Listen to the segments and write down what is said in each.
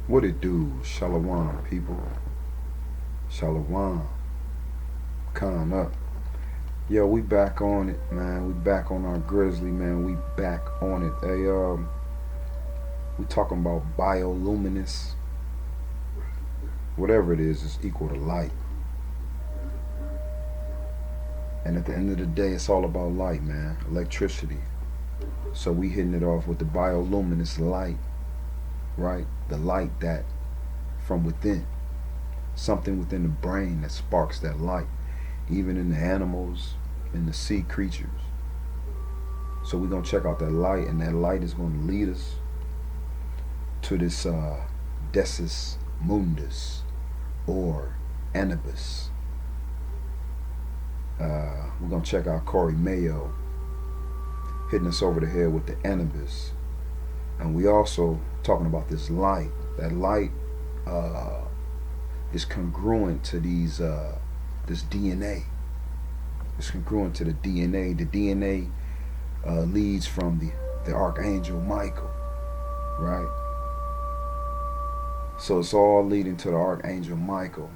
What it do? Shalom, people. Shalom. Con up. Yo, we back on it, man. We back on our grizzly, man. We back on it. Hey, we talking about bioluminescence. Whatever it is equal to light. And at the end of the day, it's all about light, man. Electricity. So we hitting it off with the bioluminescent light, right? The light that from within. Something within the brain that sparks that light. Even in the animals, in the sea creatures. So we're going to check out that light, and that light is going to lead us to this Decis Mundus, or Anubis. We're going to check out Corey Mayo hitting us over the head with the Anubis. And we also talking about this light. That light is congruent to these this DNA. It's congruent to the DNA. The DNA leads from the Archangel Michael, right? So it's all leading to the Archangel Michael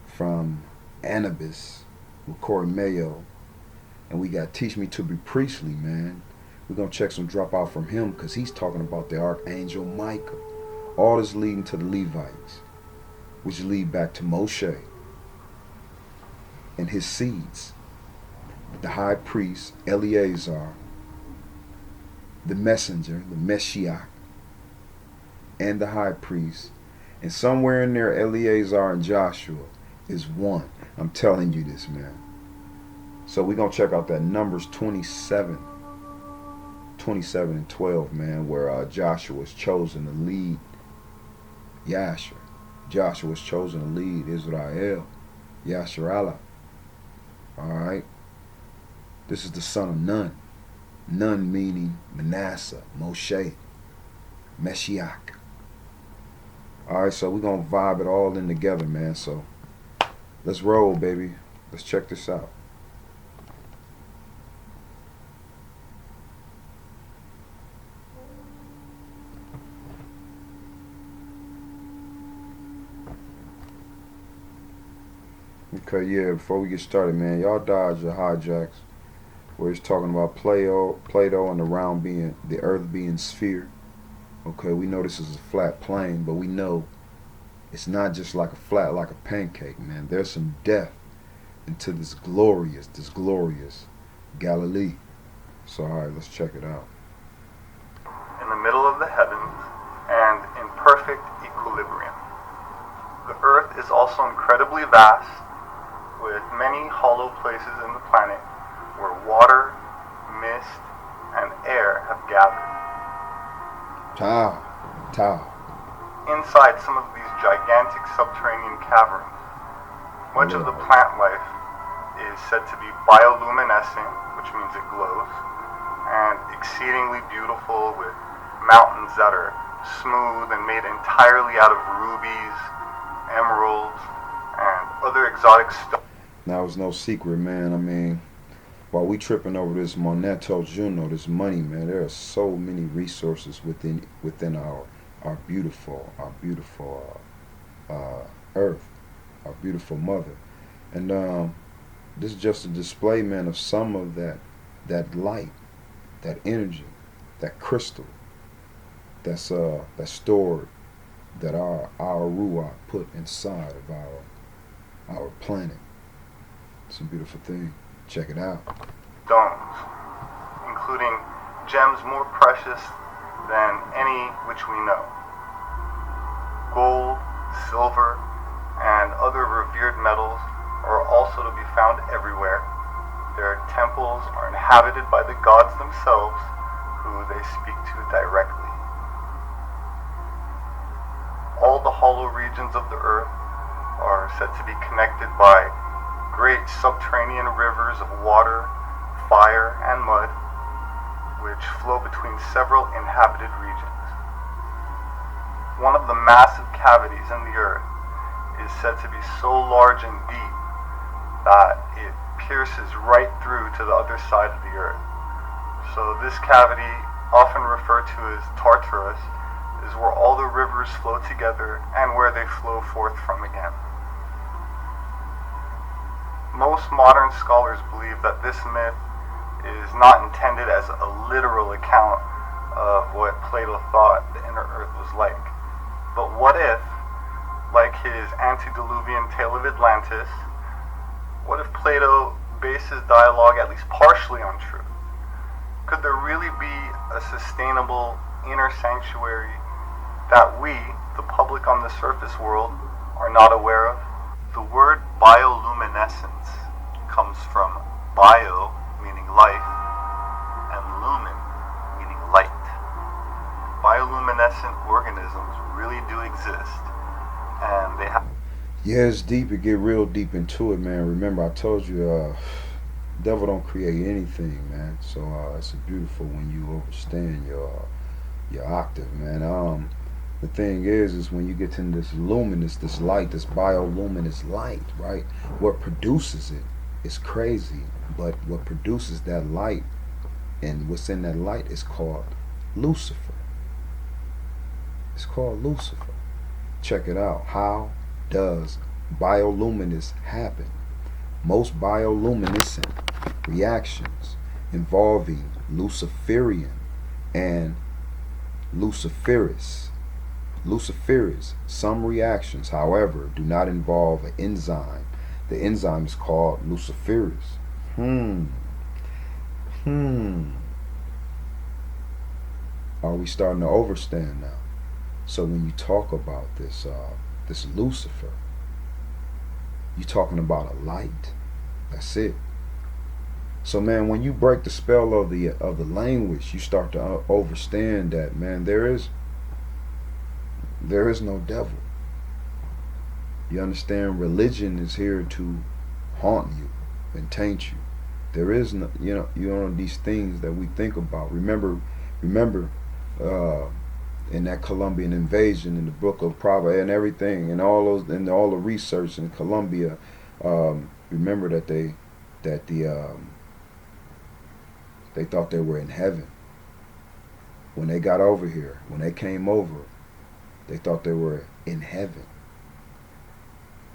from Anubis with Corey Mayo. And we got Teach Me to Be Priestly, man. We're going to check some drop out from him because he's talking about the Archangel Michael. All this leading to the Levites, which lead back to Moshe and his seeds. The high priest, Eleazar, the messenger, the Meshiach, and the high priest. And somewhere in there, Eleazar and Joshua is one. I'm telling you this, man. So we're going to check out that Numbers 27 and 12, man, where Joshua was chosen to lead Yasher. Joshua was chosen to lead Israel. Yasharallah. Alright. This is the son of Nun. Nun meaning Menasseh, Moshe, Meshiach. Alright, so we're going to vibe it all in together, man. So let's roll, baby. Let's check this out. Okay, yeah, before we get started, man, y'all dodge the hijacks where it's talking about Plato and the earth being sphere. Okay, we know this is a flat plane, but we know it's not just like a pancake, man. There's some depth into this glorious Galilee. So, alright, let's check it out. In the middle of the heavens and in perfect equilibrium. The earth is also incredibly vast, with many hollow places in the planet where water, mist, and air have gathered. Tau. Inside some of these gigantic subterranean caverns, much of the plant life is said to be bioluminescent, which means it glows, and exceedingly beautiful, with mountains that are smooth and made entirely out of rubies, emeralds, and other exotic stones. Now, it's no secret, man. I mean, while we tripping over this Moneto Juno, this money, man, there are so many resources within our beautiful earth, our beautiful mother. And this is just a display, man, of some of that light, that energy, that crystal that's stored, that our Ruach put inside of our planet. It's a beautiful thing. Check it out. Stones, including gems more precious than any which we know. Gold, silver, and other revered metals are also to be found everywhere. Their temples are inhabited by the gods themselves, who they speak to directly. All the hollow regions of the earth are said to be connected by great subterranean rivers of water, fire, and mud, which flow between several inhabited regions. One of the massive cavities in the earth is said to be so large and deep that it pierces right through to the other side of the earth. So this cavity, often referred to as Tartarus, is is where all the rivers flow together and where they flow forth from again. Most modern scholars believe that this myth is not intended as a literal account of what Plato thought the inner earth was like. But what if, like his antediluvian tale of Atlantis, what if Plato based his dialogue at least partially on truth? Could there really be a sustainable inner sanctuary that we, the public on the surface world, are not aware of? The word bioluminescence comes from bio, meaning life, and lumen, meaning light. Bioluminescent organisms really do exist, and they have... Yeah, it's deep. It get real deep into it, man. Remember, I told you, devil don't create anything, man. So it's beautiful when you understand your octave, man. The thing is when you get to this luminous, this light, this bioluminous light, right? What produces it is crazy, but what produces that light and what's in that light is called Lucifer. It's called Lucifer. Check it out. How does bioluminescence happen? Most bioluminescent reactions involving Luciferian and Luciferis. Some reactions, however, do not involve an enzyme. The enzyme is called Luciferis. Are we starting to overstand now? So when you talk about this Lucifer, you're talking about a light. That's it. So man, when you break the spell of the language, you start to understand that, man, there is no devil. You understand? Religion is here to haunt you and taint you. There is no, these things that we think about. Remember, in that Colombian invasion, in the Book of Prophesies and everything, and all the research in Colombia. Remember that they thought they were in heaven when they got over here. When they came over, they thought they were in heaven.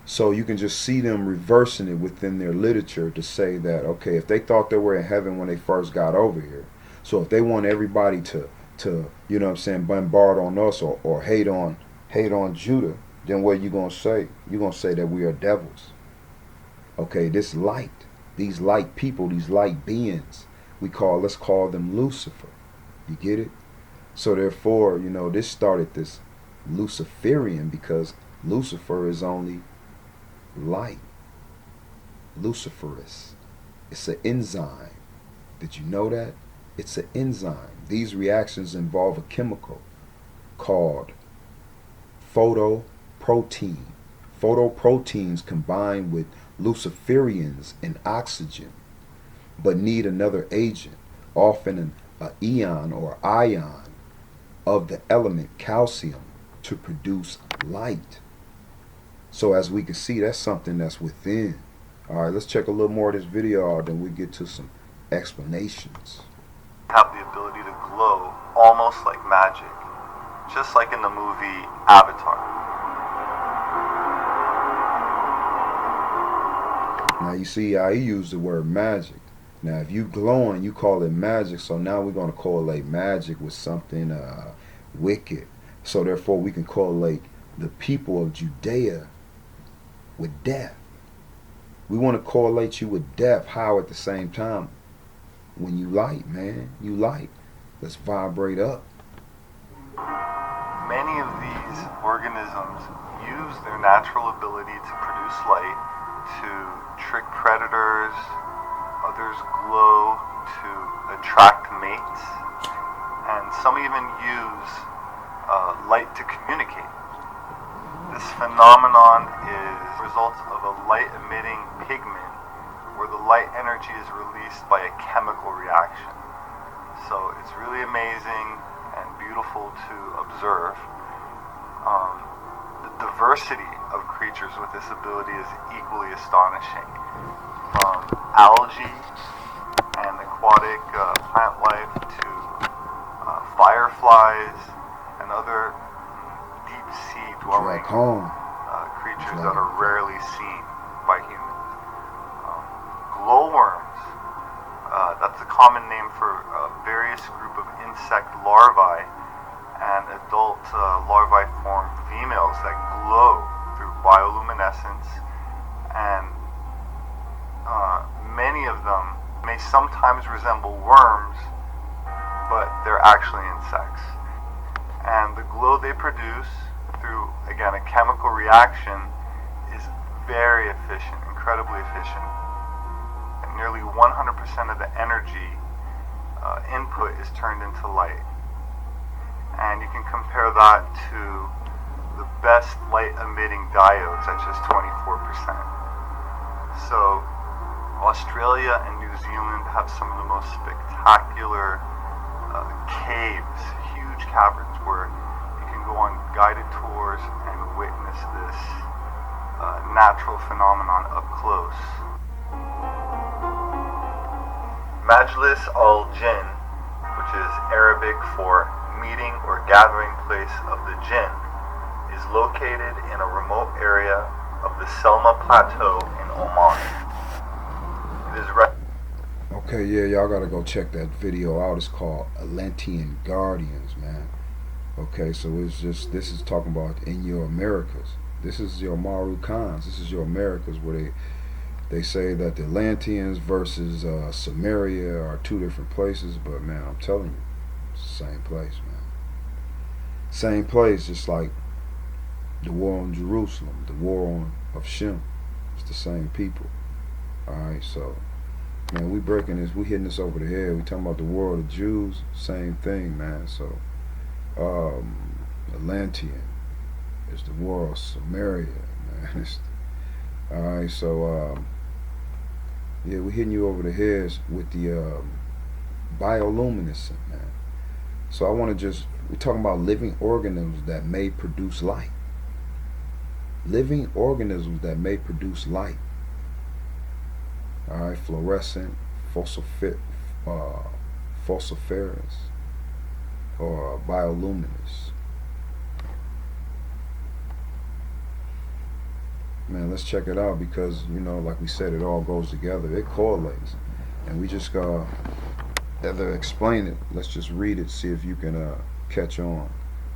So you can just see them reversing it within their literature to say that, okay, if they thought they were in heaven when they first got over here, so if they want everybody to bombard on us or hate on Judah, then what are you gonna say? You're gonna say that we are devils. Okay, this light, these light people, these light beings, let's call them Lucifer. You get it? So therefore, this started this Luciferian, because Lucifer is only light. Luciferus. It's an enzyme. Did you know that? It's an enzyme. These reactions involve a chemical called photoprotein. Photoproteins combine with luciferians and oxygen, but need another agent, often an ion or ion of the element calcium, to produce light. So as we can see, that's something that's within. Alright, let's check a little more of this video out, then we get to some explanations. Have the ability to glow almost like magic, just like in the movie Avatar. Now you see how he used the word magic. Now if you glowing, you call it magic, so now we're going to correlate magic with something wicked. So therefore we can correlate the people of Judea with death. We want to correlate you with death. How at the same time? When you light, man, you light. Let's vibrate up. Many of these organisms use their natural ability to produce light to trick predators. Others glow to attract mates. And some even use light to communicate. This phenomenon is a result of a light-emitting pigment where the light energy is released by a chemical reaction. So it's really amazing and beautiful to observe. The diversity of creatures with this ability is equally astonishing. From algae and aquatic plant life to fireflies and other deep sea dwelling creatures that are rarely seen by humans. Glowworms, that's a common name for a various group of insect larvae, and adult larvae form females that glow through bioluminescence, and many of them may sometimes resemble worms, but they're actually insects. And the glow they produce through, again, a chemical reaction is very efficient, incredibly efficient. And nearly 100% of the energy input is turned into light. And you can compare that to the best light emitting diodes at just 24%. So Australia and New Zealand have some of the most spectacular caves, huge caverns where you can go on guided tours and witness this natural phenomenon up close. Majlis al-Jinn, which is Arabic for meeting or gathering place of the jinn, is located in a remote area of the Selma Plateau in Oman. It is Okay, yeah, y'all gotta go check that video out. It's called Atlantean Guardians, man. Okay, so it's just, this is talking about in your Americas. This is your Maru Khans. This is your Americas, where they say that the Atlanteans versus Samaria are two different places, but man, I'm telling you, it's the same place, man. Same place, just like the war on Jerusalem, the war of Shem. It's the same people. Alright, so man, we breaking this, we hitting this over the head. We talking about the war of the Jews, same thing, man. So Atlantean is the war of Samaria, man. Alright, so yeah, we hitting you over the heads with the bioluminescence, man. So I want to just, we're talking about living organisms that may produce light. Living organisms that may produce light. Alright, fluorescent, fossiliferous, or bioluminous. Man, let's check it out, because, you know, like we said, it all goes together. It correlates. And we just rather explain it. Let's just read it, see if you can catch on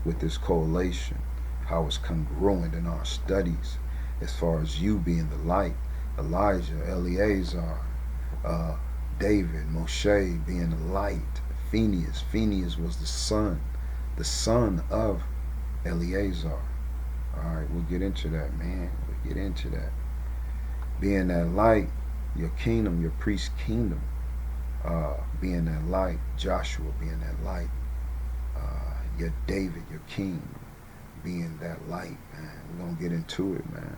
with this correlation, how it's congruent in our studies, as far as you being the light, Elijah, Eleazar, David, Moshe being the light, Phineas. Phineas was the son of Eleazar. Alright, we'll get into that, man. We'll get into that. Being that light, your kingdom, your priest kingdom, being that light, Joshua being that light, your David, your king, being that light, man. We're gonna get into it, man.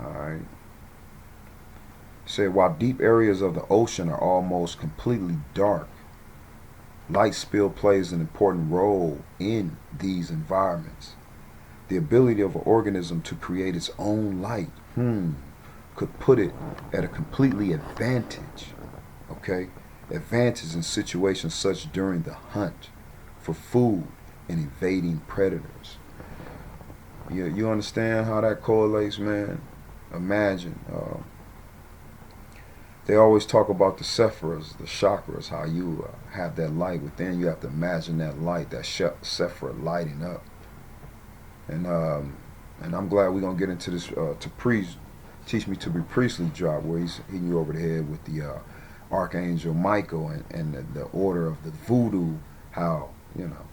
Alright. Say, while deep areas of the ocean are almost completely dark, light still plays an important role in these environments. The ability of an organism to create its own light could put it at a completely advantage. Okay? Advantage in situations such during the hunt for food and evading predators. You understand how that correlates, man? Imagine, they always talk about the sephiras, the chakras, how you have that light within. You have to imagine that light, that sephira lighting up. And I'm glad we're gonna get into this teach me to be priestly drop, where he's hitting you over the head with the Archangel Michael and the order of the voodoo. How, you know,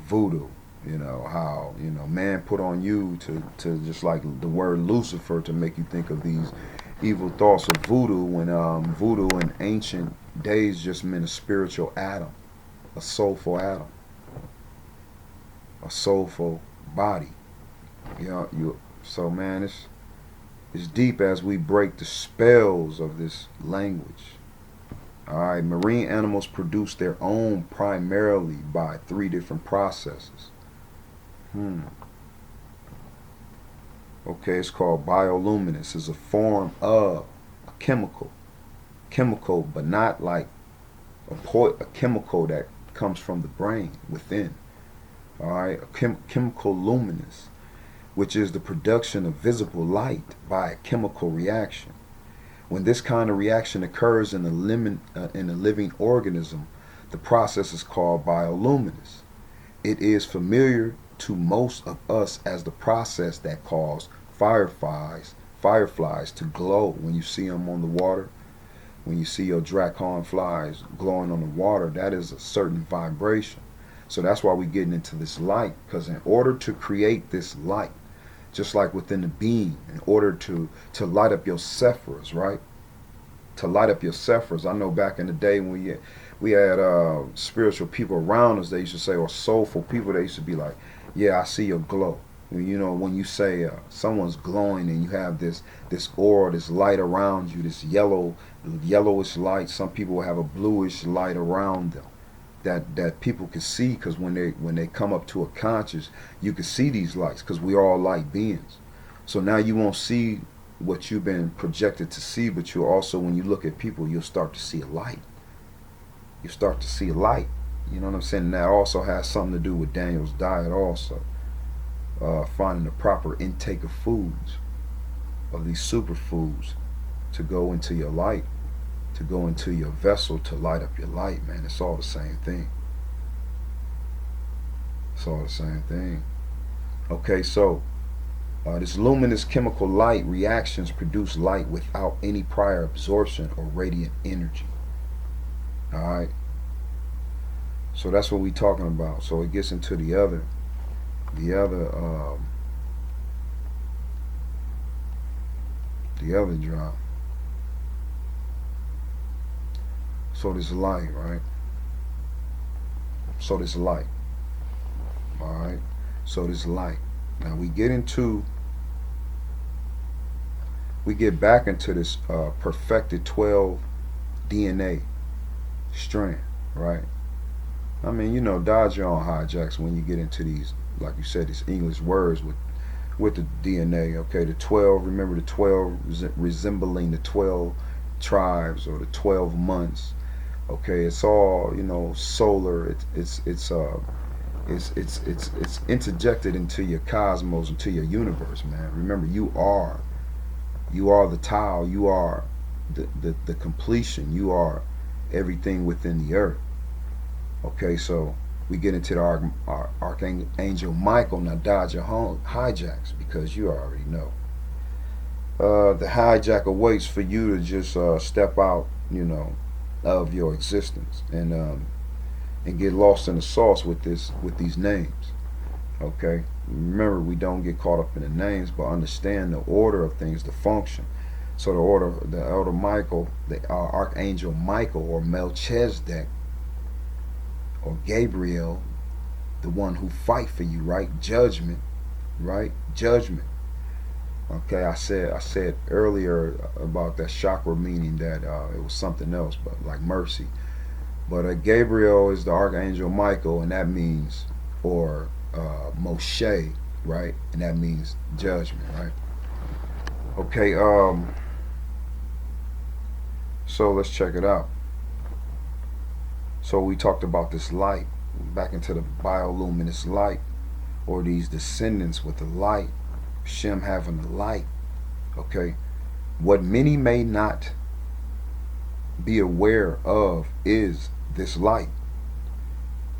voodoo. You know, how, you know, man put on you to just like the word Lucifer, to make you think of these evil thoughts of voodoo, when voodoo in ancient days just meant a spiritual atom, a soulful atom, a soulful body. You know, so man, it's deep as we break the spells of this language. Alright, marine animals produce their own primarily by 3 different processes. Okay, it's called bioluminescence. It's a form of a chemical, but not like a chemical that comes from the brain within. All right, chemical luminous, which is the production of visible light by a chemical reaction. When this kind of reaction occurs in a living organism, the process is called bioluminescence. It is familiar to most of us as the process that causes fireflies to glow when you see them on the water. When you see your dragonflies glowing on the water, that is a certain vibration. So that's why we're getting into this light, because in order to create this light, just like within the being, in order to light up your sephiras, right? To light up your sephiras. I know back in the day when we had spiritual people around us, they used to say, or soulful people, they used to be like, yeah, I see your glow. You know, when you say someone's glowing and you have this aura, this light around you, this yellowish light. Some people will have a bluish light around them that people can see, because when they come up to a conscious, you can see these lights, because we are all light beings. So now you won't see what you've been projected to see, but you also, when you look at people, you'll start to see a light. You start to see a light. You know what I'm saying? And that also has something to do with Daniel's diet also. Finding the proper intake of foods, of these superfoods, to go into your light, to go into your vessel, to light up your light, man. It's all the same thing. It's all the same thing. Okay, so this luminous chemical light reactions produce light without any prior absorption or radiant energy. Alright? So that's what we're talking about. So it gets into the other drop. So this light, right? So this light. Alright? So this light. Now we get back into this perfected 12 DNA strand, right? I mean, you know, dodge your own hijacks when you get into these, like you said, these English words with the DNA. Okay, the 12. Remember the 12 resembling the 12 tribes or the 12 months. Okay, it's all, you know, solar. It's interjected into your cosmos, into your universe, man. Remember, you are the tile. You are the completion. You are everything within the earth. Okay, so we get into the Archangel Michael. Now dodge your hijacks, because you already know. The hijack awaits for you to just step out, you know, of your existence and get lost in the sauce with these names. Okay, remember, we don't get caught up in the names, but understand the order of things, the function. So the elder Michael, the Archangel Michael, or Melchizedek, or Gabriel, the one who fight for you, right? Judgment, right? Judgment. Okay, I said earlier about that chakra, meaning that it was something else, but like mercy. But Gabriel is the Archangel Michael, and that means, or Moshe, right? And that means judgment, right? Okay, so let's check it out. So we talked about this light, back into the bioluminescent light, or these descendants with the light, Shem having the light. Okay, what many may not be aware of is this light.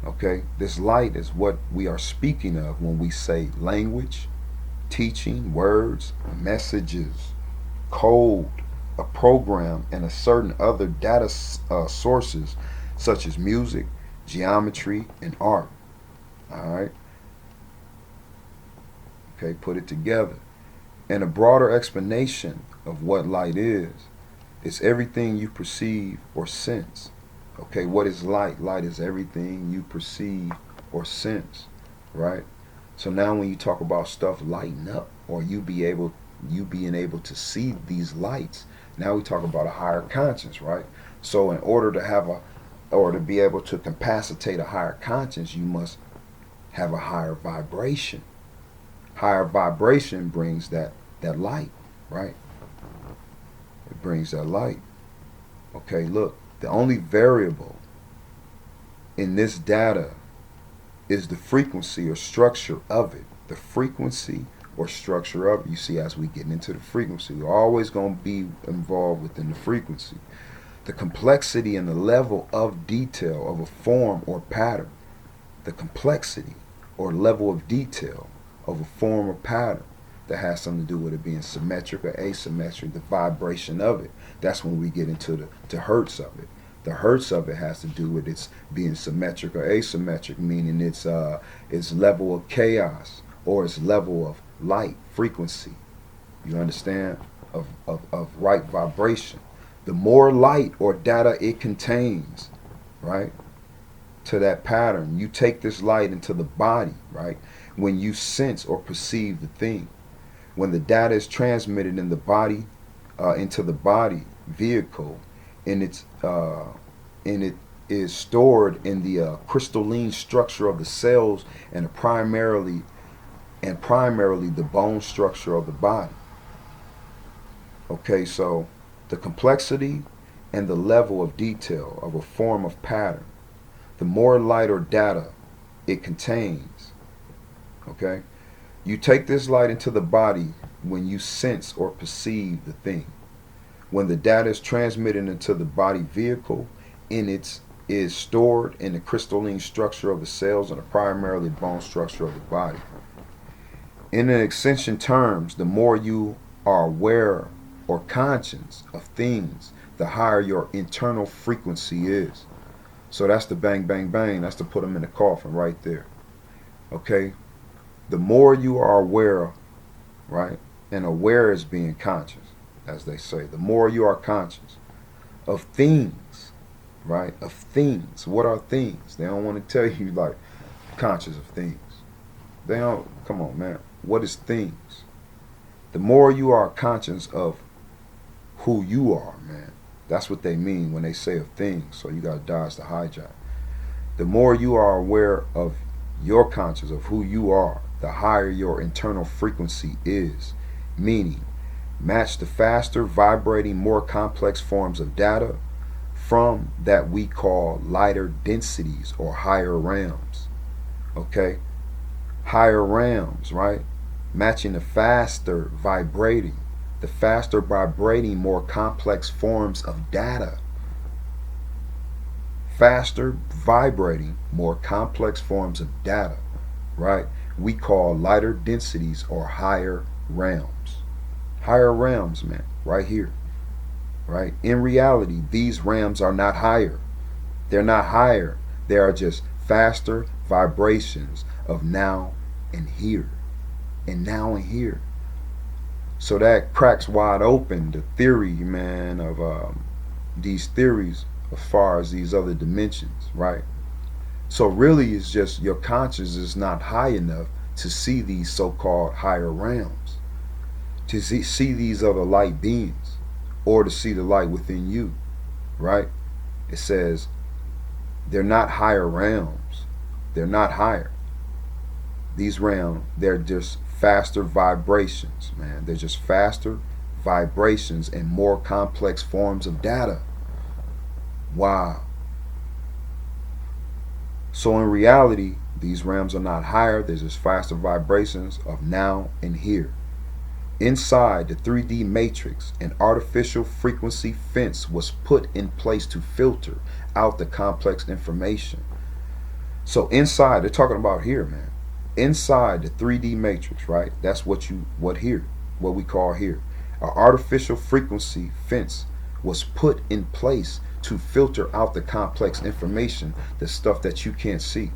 Okay, this light is what we are speaking of when we say language, teaching, words, messages, code, a program, and a certain other data sources, such as music, geometry, and art. Alright? Okay, put it together. And a broader explanation of what light is everything you perceive or sense. Okay, what is light? Light is everything you perceive or sense, right? So now when you talk about stuff lighting up, or you being able to see these lights, now we talk about a higher conscience, right? So in order to be able to capacitate a higher conscience, you must have a higher vibration. Higher vibration brings that light, right? It brings that light. Okay, look, the only variable And this data is the frequency or structure of it. The frequency or structure of it. You see, as we get into the frequency, we're always going to be involved within the frequency. The complexity and the level of detail of a form or pattern. The complexity or level of detail of a form or pattern that has something to do with it being symmetric or asymmetric, the vibration of it. That's when we get into the hertz of it. The hertz of it has to do with its being symmetric or asymmetric, meaning its level of chaos or its level of light frequency. You understand? Of right vibration. The more light or data it contains, right, to that pattern, you take this light into the body, right, when you sense or perceive the thing. When the data is transmitted in the body, into the body vehicle, and it is stored in the crystalline structure of the cells and primarily the bone structure of the body. Okay, so the complexity and the level of detail of a form of pattern, the more light or data it contains, okay, you take this light into the body when you sense or perceive the thing. When the data is transmitted into the body vehicle, and it is stored in the crystalline structure of the cells and the primarily bone structure of the body. In an extension terms, the more you are aware or conscious of things, the higher your internal frequency is. So that's the bang, bang, bang. That's to put them in the coffin right there. Okay? The more you are aware, right? And aware is being conscious, as they say. The more you are conscious of things, right? Of things. What are things? They don't want to tell you, like, conscious of things. They don't, come on, man. What is things? The more you are conscious of who you are, man. That's what they mean when they say of things. So you got to dodge the hijack. The more you are aware of your conscious of who you are, the higher your internal frequency is. Meaning, match the faster, vibrating, more complex forms of data from that we call lighter densities or higher realms. Okay? Higher realms, right? Matching the faster vibrating, more complex forms of data. Faster vibrating, more complex forms of data, right? We call lighter densities or higher realms. Higher realms, man, right here, right? In reality, these realms are not higher. They're not higher. They are just faster vibrations of now and here. And now and here. So that cracks wide open the theory, man, of these theories as far as these other dimensions, right? So really it's just your conscience is not high enough to see these so-called higher realms, to see these other light beings, or to see the light within you, right? It says they're not higher realms. They're not higher. These realms, they're just faster vibrations, man. They're just faster vibrations and more complex forms of data. Wow. So in reality, these realms are not higher. They're just faster vibrations of now and here. Inside the 3D matrix, an artificial frequency fence was put in place to filter out the complex information. So inside, they're talking about here, man. Inside the 3D matrix, right? That's what we call here. An artificial frequency fence was put in place to filter out the complex information, the stuff that you can't see.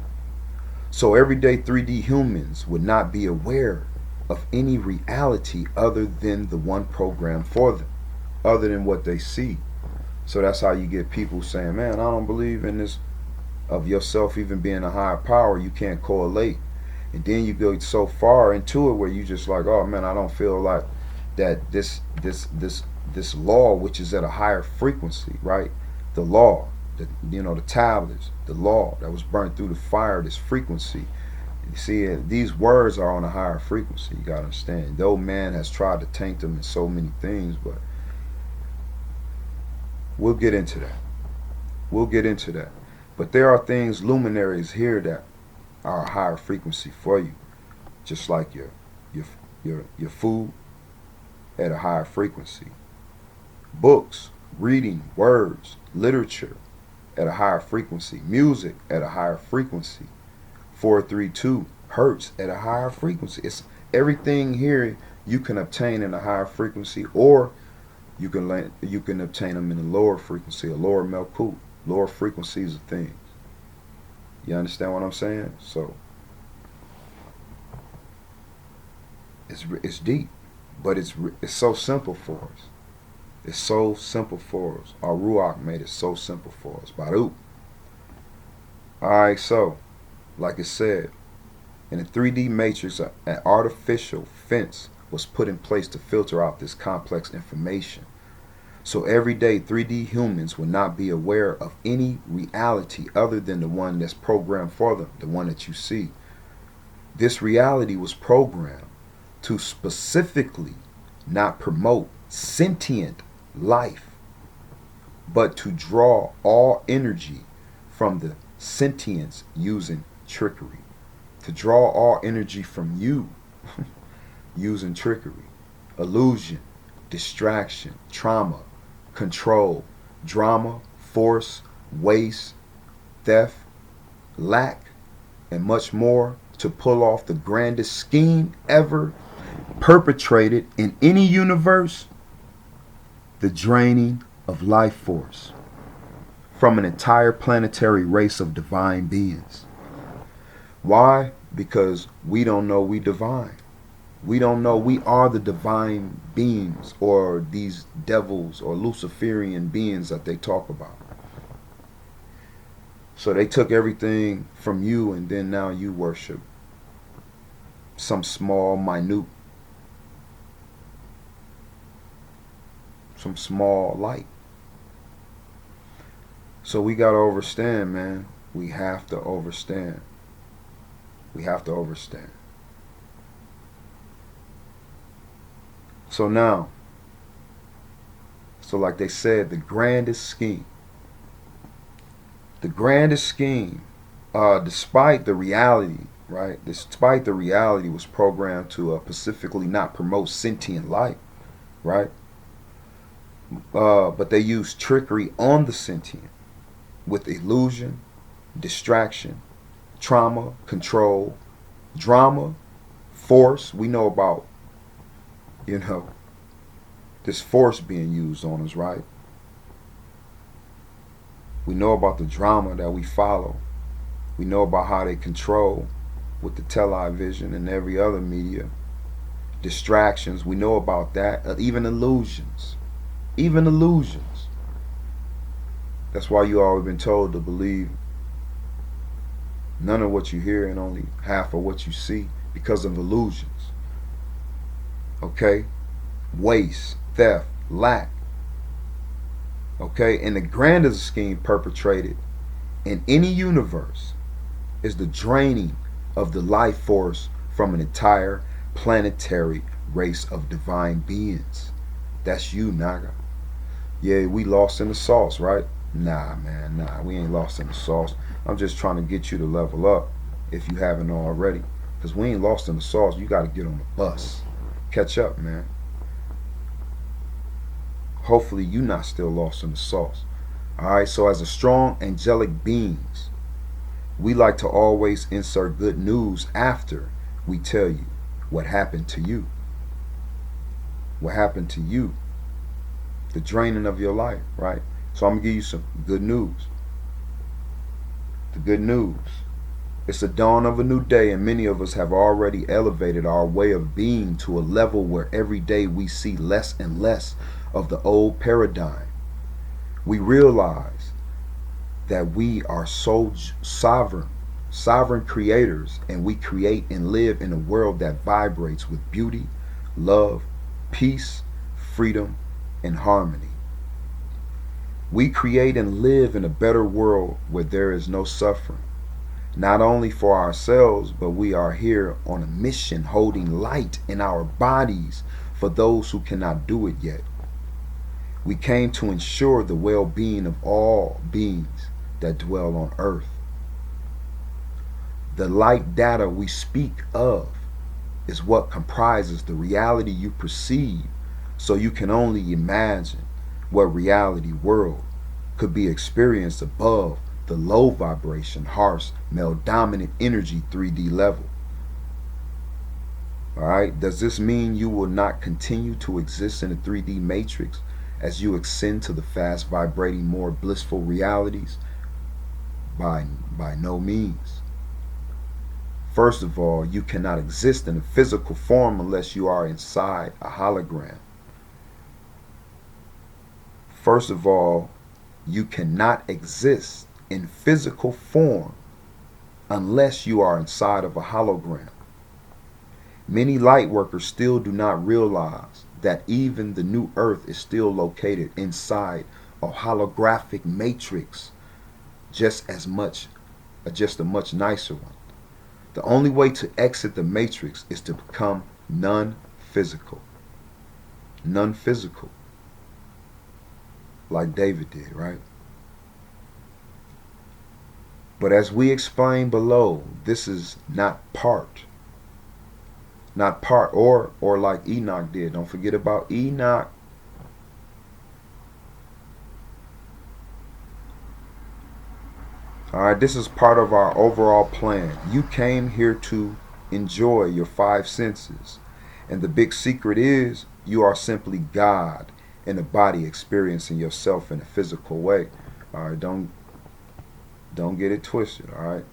So everyday 3D humans would not be aware of any reality other than the one program for them, other than what they see. So that's how you get people saying, man, I don't believe in this of yourself even being a higher power. You can't correlate. And then you go so far into it where you just like, oh man, I don't feel like that this law, which is at a higher frequency, right? The law, the tablets, the law that was burnt through the fire, this frequency. You see, these words are on a higher frequency. You gotta understand. Though man has tried to taint them in so many things, but we'll get into that. We'll get into that. But there are things, luminaries here, that are a higher frequency for you. Just like your food at a higher frequency. Books, reading, words, literature at a higher frequency. Music at a higher frequency. 432 hertz at a higher frequency. It's everything here you can obtain in a higher frequency, or you can obtain them in a lower frequency, a lower melkut, lower frequencies of things. You understand what I'm saying? So it's deep, but it's so simple for us. It's so simple for us. Our Ruach made it so simple for us. Baruch. Alright, so like it said, in a 3D matrix, an artificial fence was put in place to filter out this complex information. So everyday 3D humans would not be aware of any reality other than the one that's programmed for them, the one that you see. This reality was programmed to specifically not promote sentient life, but to draw all energy from the sentience using trickery. To draw all energy from you using trickery, illusion, distraction, trauma, control, drama, force, waste, theft, lack, and much more, to pull off the grandest scheme ever perpetrated in any universe, the draining of life force from an entire planetary race of divine beings. Why? Because we don't know we divine. We don't know we are the divine beings, or these devils or Luciferian beings that they talk about. So they took everything from you, and then now you worship some small, minute, some small light. So we got to understand, man. We have to understand. We have to understand. So now, so like they said, the grandest scheme, despite the reality, right? Despite the reality was programmed to specifically not promote sentient life, right? But they used trickery on the sentient with illusion, distraction, trauma, control, drama, force. We know about, this force being used on us, right? We know about the drama that we follow. We know about how they control with the television and every other media. Distractions, we know about that. Even illusions. Even illusions. That's why you always been told to believe none of what you hear and only half of what you see, because of illusions. Okay? Waste, theft, lack. Okay? And the grandest scheme perpetrated in any universe is the draining of the life force from an entire planetary race of divine beings. That's you, Naga. Yeah, we lost in the sauce, right? Nah, man, nah. We ain't lost in the sauce. I'm just trying to get you to level up if you haven't already. Because we ain't lost in the sauce. You got to get on the bus. Catch up, man. Hopefully you not still lost in the sauce. Alright, so as a strong angelic beings, we like to always insert good news after we tell you what happened to you. What happened to you. The draining of your life, right? So I'm going to give you some good news. The good news. It's the dawn of a new day, and many of us have already elevated our way of being to a level where every day we see less and less of the old paradigm. We realize that we are so sovereign creators, and we create and live in a world that vibrates with beauty, love, peace, freedom, and harmony. We create and live in a better world where there is no suffering, not only for ourselves, but we are here on a mission holding light in our bodies for those who cannot do it yet. We came to ensure the well-being of all beings, that dwell on earth. The light data we speak of is what comprises the reality you perceive, so you can only imagine what reality world could be experienced above the low vibration, harsh, male dominant energy 3D level. Alright, does this mean you will not continue to exist in the 3D matrix as you ascend to the fast vibrating more blissful realities? By no means. First of all, you cannot exist in a physical form unless you are inside a hologram. First of all, you cannot exist in physical form unless you are inside of a hologram. Many light workers still do not realize that even the new earth is still located inside a holographic matrix, just a much nicer one. The only way to exit the matrix is to become non-physical. Non-physical. Like David did, right? But as we explain below, this is not part, or like Enoch did. Don't forget about Enoch. Alright, this is part of our overall plan. You came here to enjoy your five senses. And the big secret is you are simply God in a body experiencing yourself in a physical way. Alright, don't get it twisted, alright?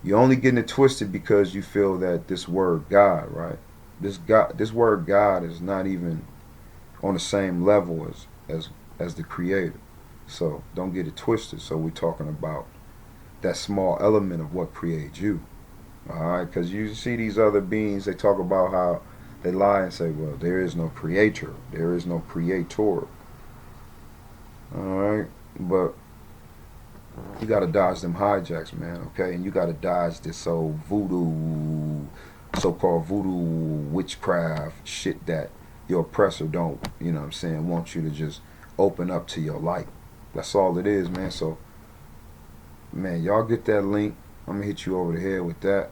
You're only getting it twisted because you feel that this word God, right? This word God is not even on the same level as the Creator. So don't get it twisted. So we're talking about that small element of what created you. Alright, because you see these other beings, they talk about how they lie and say, well, there is no creator, there is no creator. Alright, but you gotta dodge them hijacks, man, okay? And you gotta dodge this old voodoo, so-called voodoo witchcraft shit that your oppressor don't, you know what I'm saying, want you to just open up to your light. That's all it is, man. So man, y'all get that link. I'm gonna hit you over the head with that.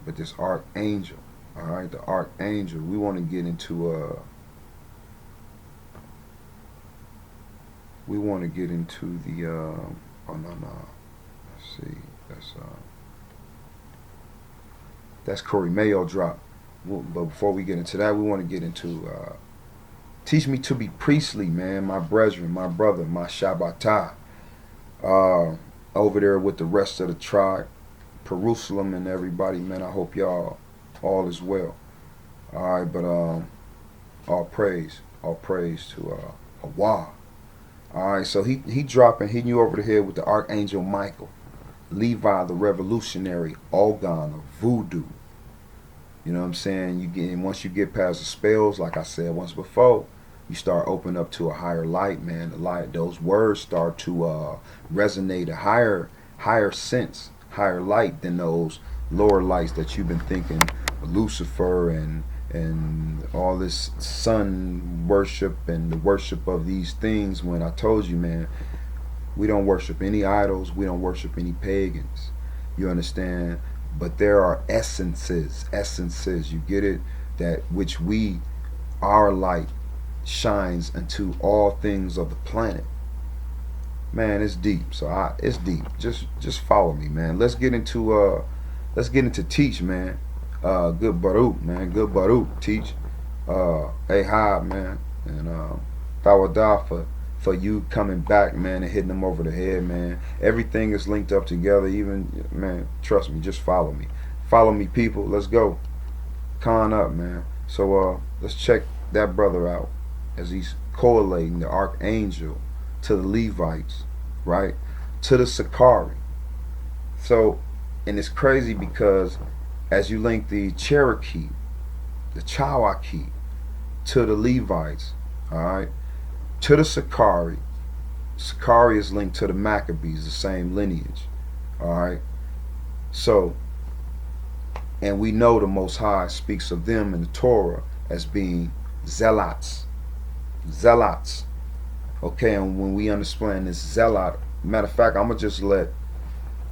But this archangel, all right, the archangel. We want to get into the oh no. Let's see. That's Corey Mayo drop. But before we get into that, we want to get into teach me to be priestly, man, my brethren, my brother, my Shabbatah. Over there with the rest of the tribe, Jerusalem and everybody, man. I hope y'all all is well. All right, but all praise to Ahchwa. All right, so he hitting you over the head with the Archangel Michael, Levi the revolutionary organ of voodoo. You know what I'm saying? Once you get past the spells, like I said once before, you start opening up to a higher light, man. The light, those words start to resonate a higher sense, higher light than those lower lights that you've been thinking, Lucifer and all this sun worship and the worship of these things. When I told you, man, we don't worship any idols, we don't worship any pagans. You understand? But there are essences, you get it? That which our light shines into all things of the planet. Man, it's deep. So it's deep. Just follow me, man. Let's get into teach, man. Good Baruch, man. Good Baruch, teach. Ahab, man. And Thawadah for you coming back, man, and hitting them over the head, man. Everything is linked up together. Even, man, trust me, just follow me. Follow me, people. Let's go. Con up, man. So let's check that brother out as he's correlating the archangel to the Levites, right? To the Sicarii. So, and it's crazy because as you link the Cherokee, the Chawaki, to the Levites, all right, to the Sicarii. Sicarii is linked to the Maccabees, the same lineage, all right. So, and we know the Most High speaks of them in the Torah as being zealots, Okay, and when we understand this zealot, matter of fact, I'm gonna just let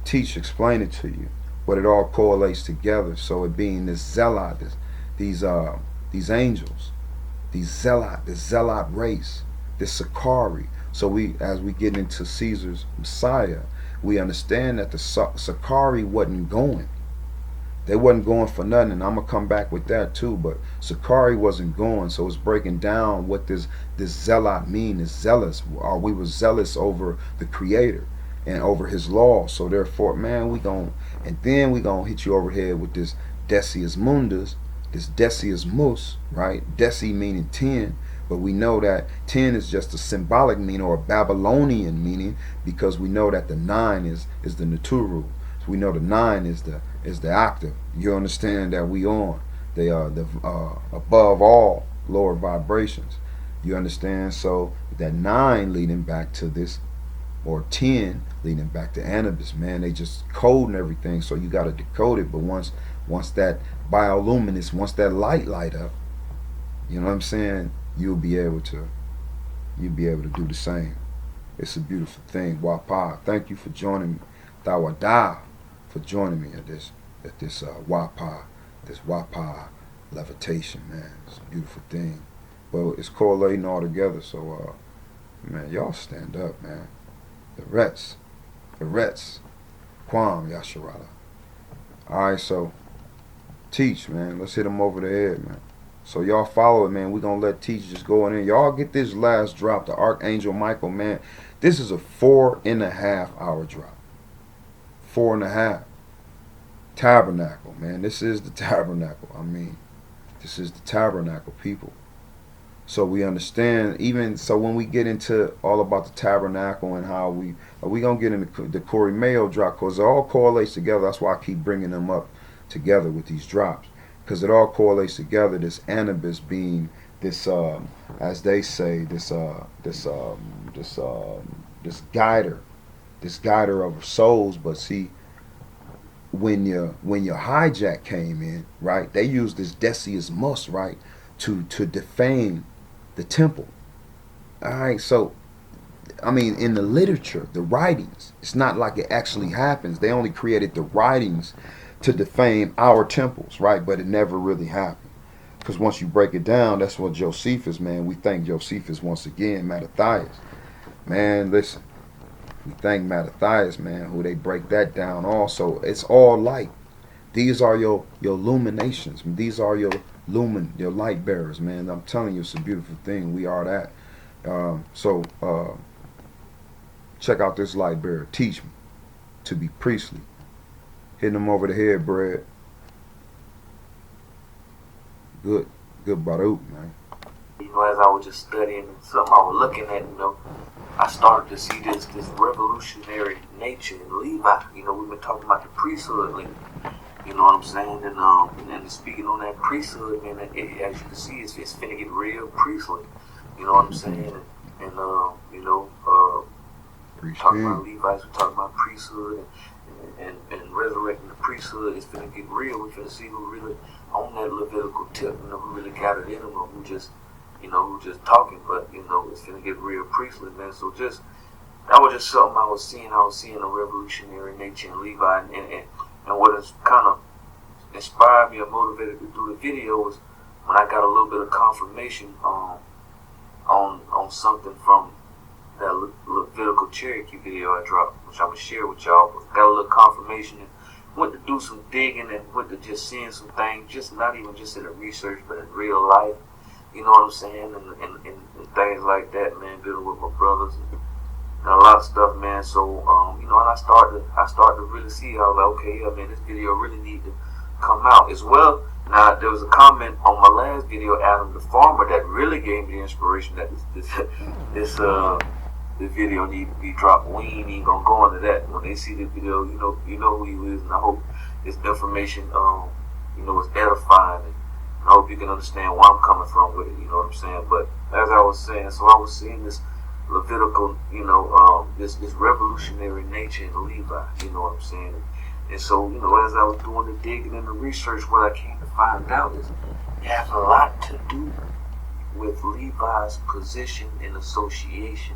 Teach explain it to you, but it all correlates together. So it being this zealot, these these angels, this zealot race, this Sicarii. So we, as we get into Caesar's Messiah, we understand that the Sicarii wasn't going. They wasn't going for nothing. And I'm gonna come back with that too. But Sicarii wasn't going, so it's breaking down what this zealot mean. Is zealous. We were zealous over the Creator and over His law. So therefore, man, and then we gonna hit you over here with this Decius Mundus, this Decius Mus, right? Deci meaning 10, but we know that 10 is just a symbolic meaning or a Babylonian meaning, because we know that the 9 is the Naturu. So we know the 9 is the octave. You understand that we on they are the above all lower vibrations. You understand? So that 9 leading back to this, or 10 leading back to Anubis, man. They just coding everything, so you got to decode it. But once that bioluminescence, once that light up, you know what I'm saying, you'll be able to do the same. It's a beautiful thing. Wapa, thank you for joining me. Thawada for joining me at this Wapa, this Wapa levitation, man. It's a beautiful thing. Well, it's correlating all together. So man, y'all stand up, man. The Rets, Kwam Yasharala. Alright, so Teach, man. Let's hit them over the head, man. So y'all follow it, man. We're going to let Teach just go in there. Y'all get this last drop, the Archangel Michael, man. This is a 4.5 hour drop. 4.5. Tabernacle, man. This is the tabernacle. I mean, this is the tabernacle, people. So we understand, even so when we get into all about the tabernacle and how we going to get into the Corey Mayo drop, because it all correlates together. That's why I keep bringing them up together with these drops, because it all correlates together. This Anubis being this, as they say, this guider of souls. But see, when your hijack came in, right, they used this Decius Mus, right, to defame the temple. All right, so I mean, in the literature, the writings, it's not like it actually happens. They only created the writings to defame our temples, right? But it never really happened, because once you break it down, that's what Josephus, man. We thank Josephus once again, Mattathias, man. Listen, we thank Mattathias, man, who they break that down. Also, it's all light. These are your illuminations. These are your light bearers, man. I'm telling you, it's a beautiful thing. We are that. So check out this light bearer. Teach me to be priestly. Hitting them over the head, bread. Good Baruch, man. You know, as I was just studying and something I was looking at, you know, I started to see this revolutionary nature in Levi. You know, we've been talking about the priesthood lately. You know what I'm saying? And speaking on that priesthood, man, as you can see, it's finna get real priestly. You know what I'm saying? And you know, talking about Levites, we're talking about priesthood and resurrecting the priesthood. It's finna get real. We're finna see who really on that Levitical tip, you know, who really got it in them, or who just talking, but you know, it's finna get real priestly, man. So just, that was just something I was seeing. I was seeing a revolutionary nature in Levi, and what has kind of inspired me or motivated to do the video was when I got a little bit of confirmation on something from that Levitical Cherokee video I dropped, which I'm gonna share with y'all. But got a little confirmation and went to do some digging and went to just seeing some things, just not even just in the research, but in real life. You know what I'm saying? And things like that, man. Dealing with my brothers and a lot of stuff, man. So you know, and I started to really see how, like, okay, yeah, man, this video really need to come out as well. Now, there was a comment on my last video, Adam the Farmer, that really gave me the inspiration that this video need to be dropped. We ain't even gonna go into that. When they see the video, you know who he is, and I hope this information, you know, is edifying, and I hope you can understand where I'm coming from with it. You know what I'm saying? But as I was saying, so I was seeing this Levitical, you know, this revolutionary nature in Levi. You know what I'm saying? And so, you know, as I was doing the digging and the research, what I came to find out is it has a lot to do with Levi's position and association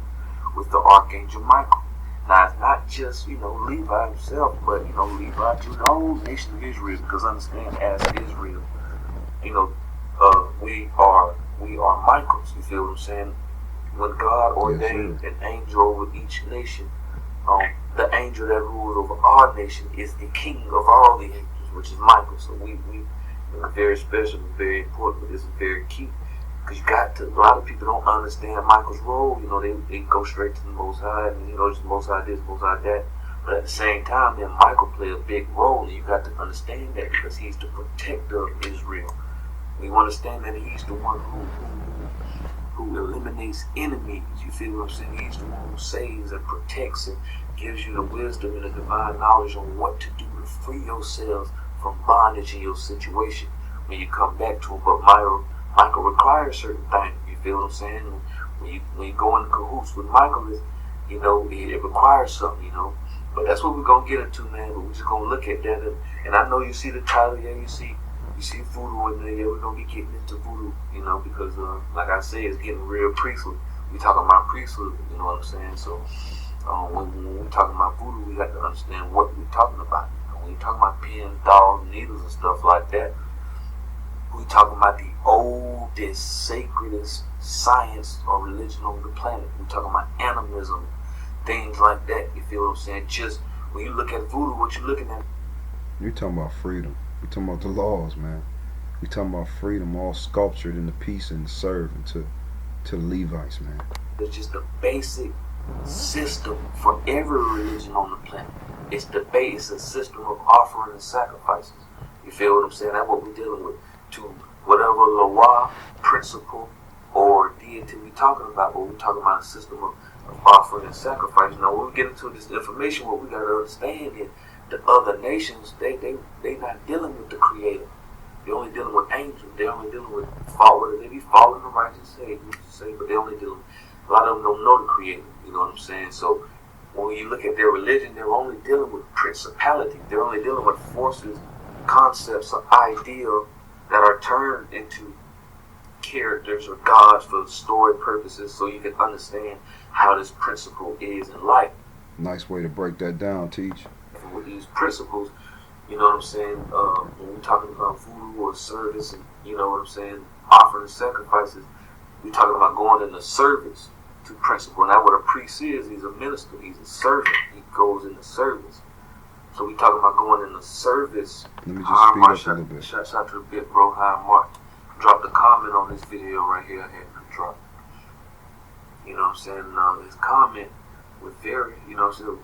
with the Archangel Michael. Now, it's not just, Levi himself, but, Levi to the whole nation of Israel, because understand, as Israel, we are Michaels, you feel what I'm saying? When God ordained an angel over each nation, the angel that rules over our nation is the king of all the angels, which is Michael. So we very special and very important, but this is very key. Because a lot of people don't understand Michael's role. They go straight to the Most High, and just Most High this, Most High that. But at the same time, then Michael played a big role, and you got to understand that because he's the protector of Israel. We understand that he's the one who eliminates enemies. You feel what I'm saying? He's the one who saves and protects and gives you the wisdom and the divine knowledge on what to do to free yourselves from bondage in your situation when you come back to him. But Michael requires certain things. You feel what I'm saying? When you go in cahoots with Michael, it requires something, But that's what we're gonna get into, man. But we're just gonna look at that, and I know you see the title, yeah. You see voodoo in there, yeah. We're gonna be getting into voodoo, because like I said, it's getting real priestly. We talking about priesthood, you know what I'm saying? So when we talking about voodoo, we got to understand what we're talking about. When you talking about pins, dolls, needles, and stuff like that, we talking about the oldest, sacredest science or religion on the planet. We talking about animism, things like that. You feel what I'm saying? Just when you look at voodoo, what you looking at? You're talking about freedom. We're talking about the laws, man. We're talking about freedom, all sculptured in the peace and serving to the Levites, man. It's just the basic system for every religion on the planet. It's the base, a system of offering and sacrifices. You feel what I'm saying? That's what we're dealing with. To whatever law, principle, or deity we're talking about, but we're talking about a system of offering and sacrifice. Now, when we get into this information, what we got to understand is the other nations, they not dealing with the Creator. They're only dealing with angels. They're only dealing with whether they be fallen or righteous, but they're only dealing. A lot of them don't know the Creator. You know what I'm saying? So when you look at their religion, they're only dealing with principalities. They're only dealing with forces, concepts, or ideas that are turned into characters or gods for story purposes, so you can understand how this principle is in life. Nice way to break that down, Teach. With these principles, you know what I'm saying, when we're talking about voodoo or service and, you know what I'm saying, offering sacrifices, we're talking about going into service to principle. Now what a priest is, he's a minister, he's a servant, he goes into service. So we talking about going into service. Let me just speed up a little bit. Shout out to the big bro, High Mark. Dropped a comment on this video right here. I had to drop. You know what I'm saying? His comment was very,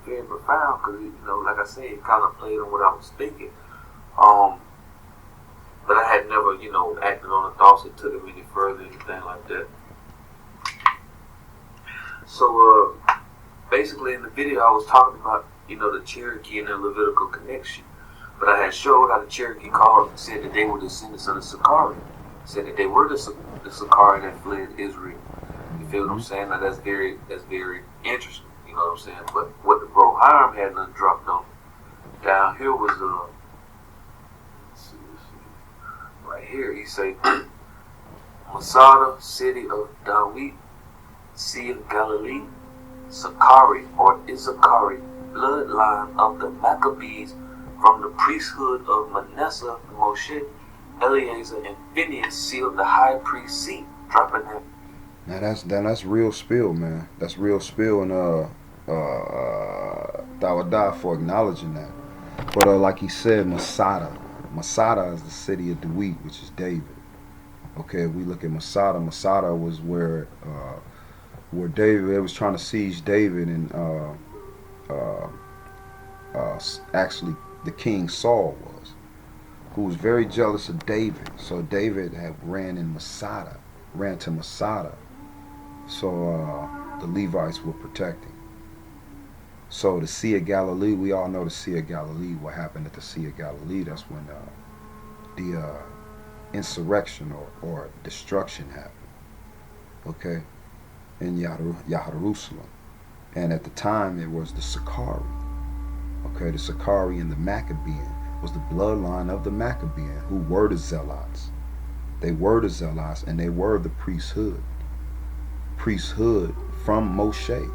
very profound because, like I said, it kind of played on what I was thinking. But I had never, acted on the thoughts that took him any further, anything like that. So, basically in the video I was talking about, the Cherokee and their Levitical connection. But I had showed how the Cherokee called and said that they were descendants of the Sicarii. Said that they were the Sicarii that fled Israel. You feel what I'm saying? Now that's very interesting. You know what I'm saying? But what the bro Hiram had done dropped on down here was let's see, right here he say Masada, city of Dawit, Sea of Galilee, Sicarii or Issachari, bloodline of the Maccabees from the priesthood of Menasseh, Moshe, Eleazar, and Phinehas sealed the high priest seat, dropping that. Now that's real spill, man. That's real spill, and Dawadah for acknowledging that. But like he said, Masada is the city of Dawit, which is David. Okay, if we look at Masada was where David was trying to siege David, and actually the king Saul was, who was very jealous of David. So David had ran to Masada. So the Levites were protecting. So the Sea of Galilee, we all know the Sea of Galilee. What happened at the Sea of Galilee? That's when the insurrection or destruction happened. Okay, in Jerusalem, and at the time it was the Sicarii. Okay, the Sicarii and the Maccabean was the bloodline of the Maccabean, who were the Zealots. They were the zealots, and they were the priesthood. Priesthood from Moshe.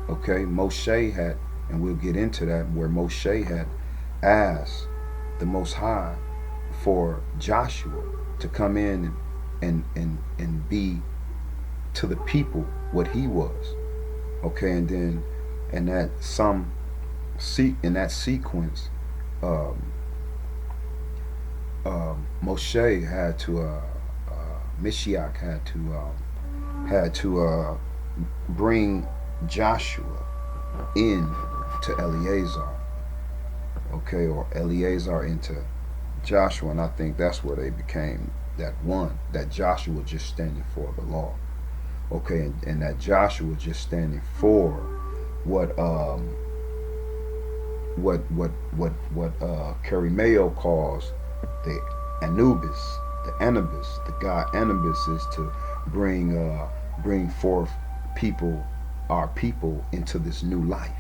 Okay, Moshe had, and we'll get into that, where Moshe had asked the Most High for Joshua to come in and be to the people what he was. Okay, and then in that sequence, Moshe had to Mishiach had to bring Joshua in to Eleazar, okay, or Eleazar into Joshua, and I think that's where they became that one, that Joshua just standing for the law, okay, and that Joshua just standing for what Kerry Mayo calls the Anubis, the god Anubis is to bring forth our people into this new life.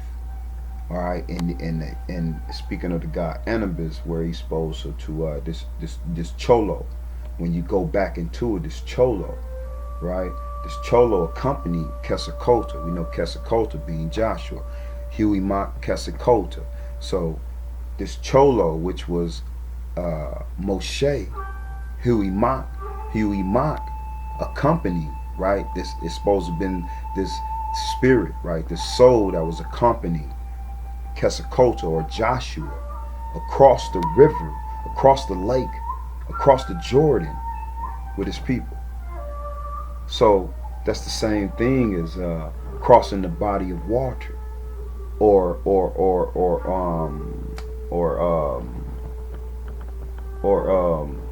All right, and speaking of the god Anubis, where he's supposed to this cholo, when you go back into it, this cholo, right? This cholo accompanied Quetzalcoatl. We know Quetzalcoatl being Joshua, Huey Mock Quetzalcoatl. So this cholo, which was Moshe, Huey Mock accompanied, right? This is supposed to have been this spirit, right? This soul that was accompanying Quetzalcoatl or Joshua across the river, across the lake, across the Jordan with his people. So that's the same thing as crossing the body of water, or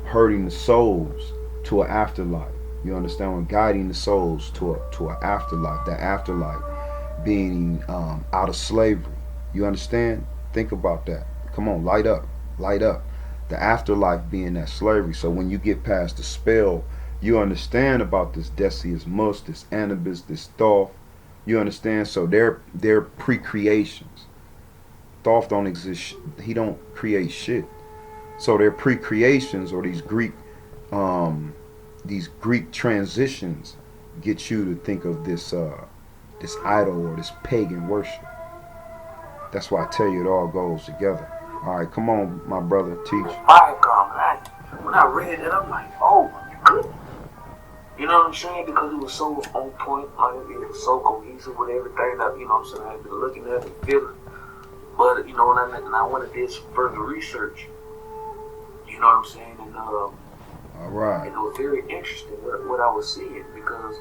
herding the souls to an afterlife. You understand? When guiding the souls to an afterlife. That afterlife being out of slavery. You understand? Think about that. Come on, light up, light up. The afterlife being that slavery. So when you get past the spell, you understand about this Decius Mus, this Anubis, this Thoth. You understand? So they're pre-creations. Thoth don't exist. He don't create shit. So they're pre-creations, or these Greek transitions get you to think of this idol or this pagan worship. That's why I tell you it all goes together. All right, come on, my brother, teach. Fire come, when I read it, I'm like, oh my goodness. You know what I'm saying? Because it was so on point, like it was so cohesive with everything that, you know what I'm saying, I've been looking at and feeling. But, you know, when I went and did some further research, you know what I'm saying, and all right. and it was very interesting what I was seeing, because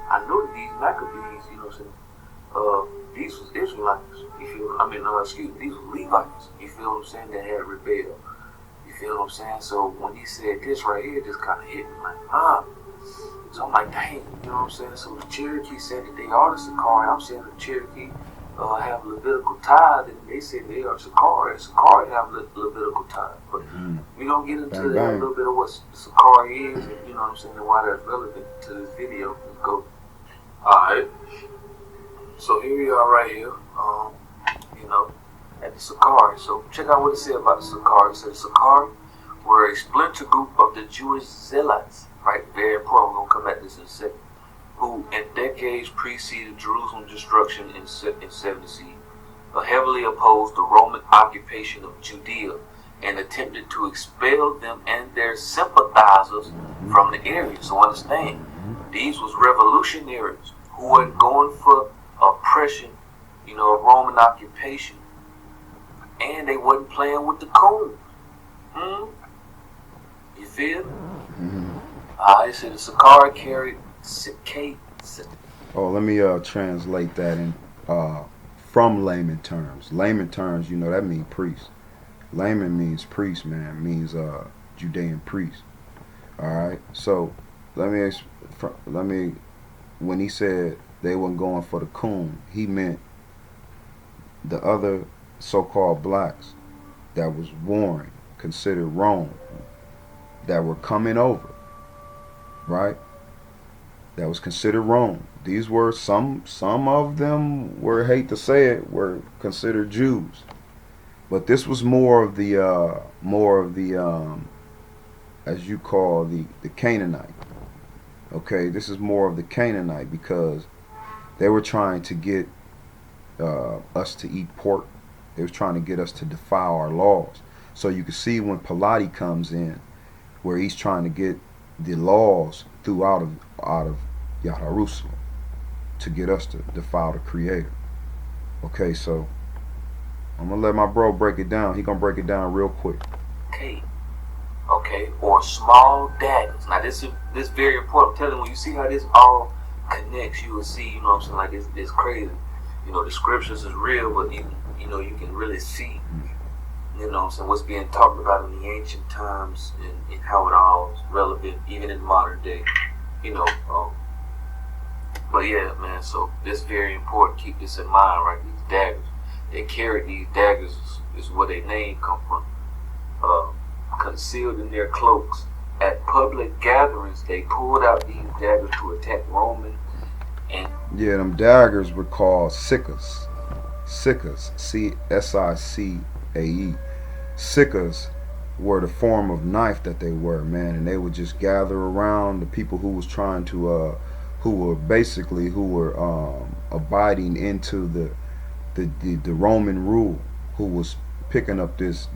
I know that these Maccabees, you know what I'm saying, these was Israelites, you feel, these were Levites, you feel what I'm saying, that had rebelled, you feel what I'm saying. So when he said this right here, it just kind of hit me like, so I'm like, dang, you know what I'm saying. So the Cherokee said that they are the Sicarii. I'm saying the Cherokee have Levitical ties, and they said they are Sicarii. Sicarii have Levitical ties, but we don't get into that, a little bit of what Sicarii is, and you know what I'm saying, and why that's relevant to this video. Let's go. Alright. So here we are right here, you know, at the Sicarii. So check out what it said about the Sicarii. It said the Sicarii were a splinter group of the Jewish zealots, right? Very important. We're going to come at this in a second. Who in decades preceded Jerusalem's destruction in 70 CE, heavily opposed the Roman occupation of Judea and attempted to expel them and their sympathizers from the area. So understand, these was revolutionaries who weren't going for oppression, you know, Roman occupation, and they wasn't playing with the coons. You feel? I said the Sicarii carried Sicarii. Oh, let me translate that in from layman terms. Layman terms, you know, that means priest. Layman means priest, man. It means Judean priest. All right. So let me. When he said they weren't going for the coon, he meant the other so-called blacks that was warring, considered Rome, that were coming over, right? That was considered Rome. These were some of them were, hate to say it, were considered Jews, but this was more of the as you call the Canaanite. Okay, this is more of the Canaanite because they were trying to get us to eat pork. They was trying to get us to defile our laws. So you can see when Pilate comes in, where he's trying to get the laws out of Yahushua to get us to defile the Creator. Okay, so I'm gonna let my bro break it down. He gonna break it down real quick. Okay, or small daggers. Now this is very important. I'm telling you, when you see how this all connects, you will see, you know what I'm saying, like it's crazy. You know, the scriptures is real, but you can really see, you know what I'm saying, what's being talked about in the ancient times and how it all is relevant even in modern day. You know, but yeah, man, so this is very important. Keep this in mind, right? These daggers. They carried these daggers is where their name come from. Concealed in their cloaks. At public gatherings, they pulled out these daggers to attack Roman and... Yeah, them daggers were called Sicas. Sicas, Sicae. Sicas were the form of knife that they were, man, and they would just gather around the people who was trying to, who were abiding into the Roman rule, who was picking up this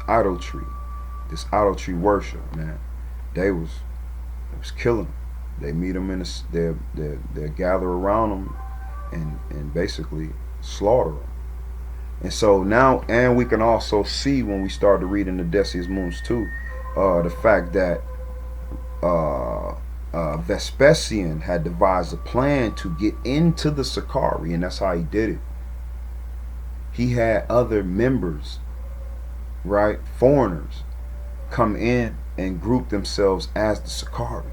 idolatry worship, man. It was killing them. They meet them in they gather around them and basically slaughter them. And so now, and we can also see when we started reading the Decius Moons too, the fact that Vespasian had devised a plan to get into the Sicarii, and that's how he did it. He had other members, right, foreigners, come in and group themselves as the Sicarii.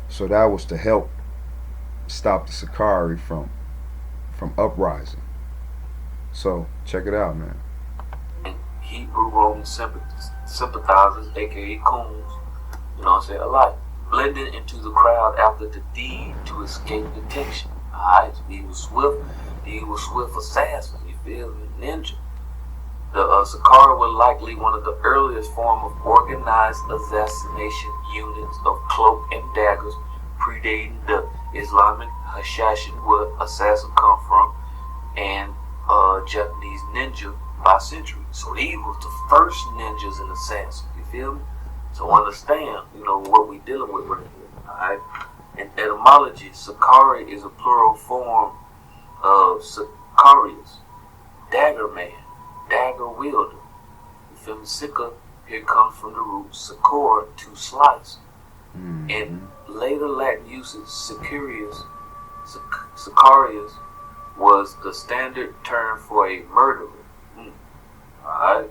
So that was to help stop the Sicarii from uprising. So check it out, man. Hebrew Roman sympathizers, aka coons, you know what I'm saying, alike, blended into the crowd after the deed to escape detection. Alright, he was swift assassin, you feel me? Ninja. The Sicarii were likely one of the earliest form of organized assassination units of cloak and daggers, predating the Islamic Hashashin, where assassin come from, and Japanese ninja by century. So these were the first ninjas and assassins, you feel me? So understand, you know, what we dealing with right here, alright? In etymology, Sicarii is a plural form of Sicarius, dagger man, dagger wielder. You feel me? Sika here comes from the root sicor, to slice. In later Latin usage, Sicarius was the standard term for a murderer. Alright,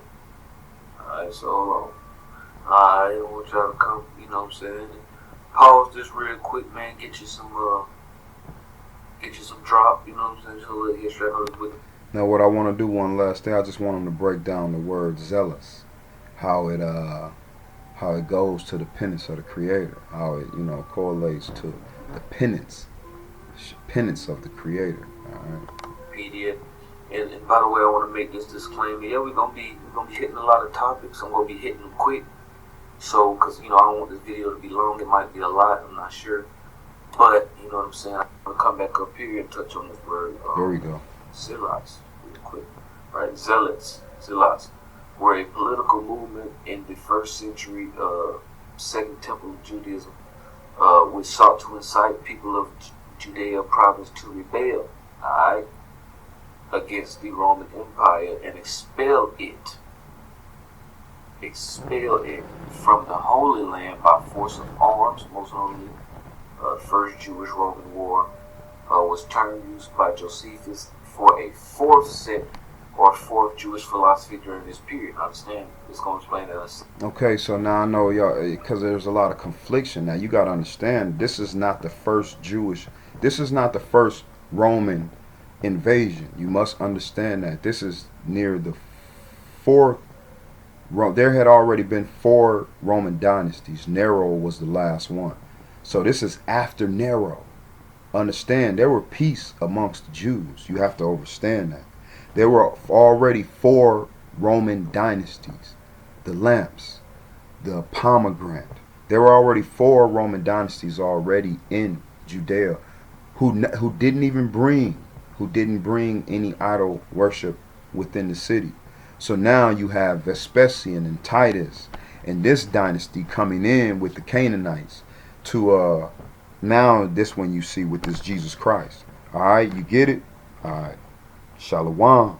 so hold on. I want y'all to come, you know what I'm saying? Pause this real quick, man. Get you some drop, you know what I'm saying? Just a little history. Now, what I want to do one last thing, I just want them to break down the word zealous, how it goes to the penance of the Creator, how it, you know, correlates to the penance of the Creator. All right. And by the way, I want to make this disclaimer. Yeah, we're gonna be hitting a lot of topics. I'm gonna be hitting them quick. So, because, you know, I don't want this video to be long. It might be a lot. I'm not sure. But, you know what I'm saying? I'm going to come back up here and touch on this word. There we go. Zealots, real quick. Right? Zealots were a political movement in the 1st century Second Temple of Judaism, which sought to incite people of Judea province to rebel, alright, against the Roman Empire and expel it from the Holy Land by force of arms. Most notably, First Jewish-Roman War was term used by Josephus for a fourth Jewish philosophy during this period. Understand? It's going to explain that. Okay, so now I know y'all, because there's a lot of confliction. Now you got to understand, this is not the first Roman invasion. You must understand that this is near the 4th. There had already been 4 Roman dynasties. Nero was the last one. So this is after Nero. Understand, there were peace amongst the Jews. You have to understand that. There were already 4 Roman dynasties. The Lamps, the pomegranate. There were already 4 Roman dynasties already in Judea who didn't bring any idol worship within the city. So now you have Vespasian and Titus and this dynasty coming in with the Canaanites to now this one you see with this Jesus Christ. All right, you get it? All right. Shalom.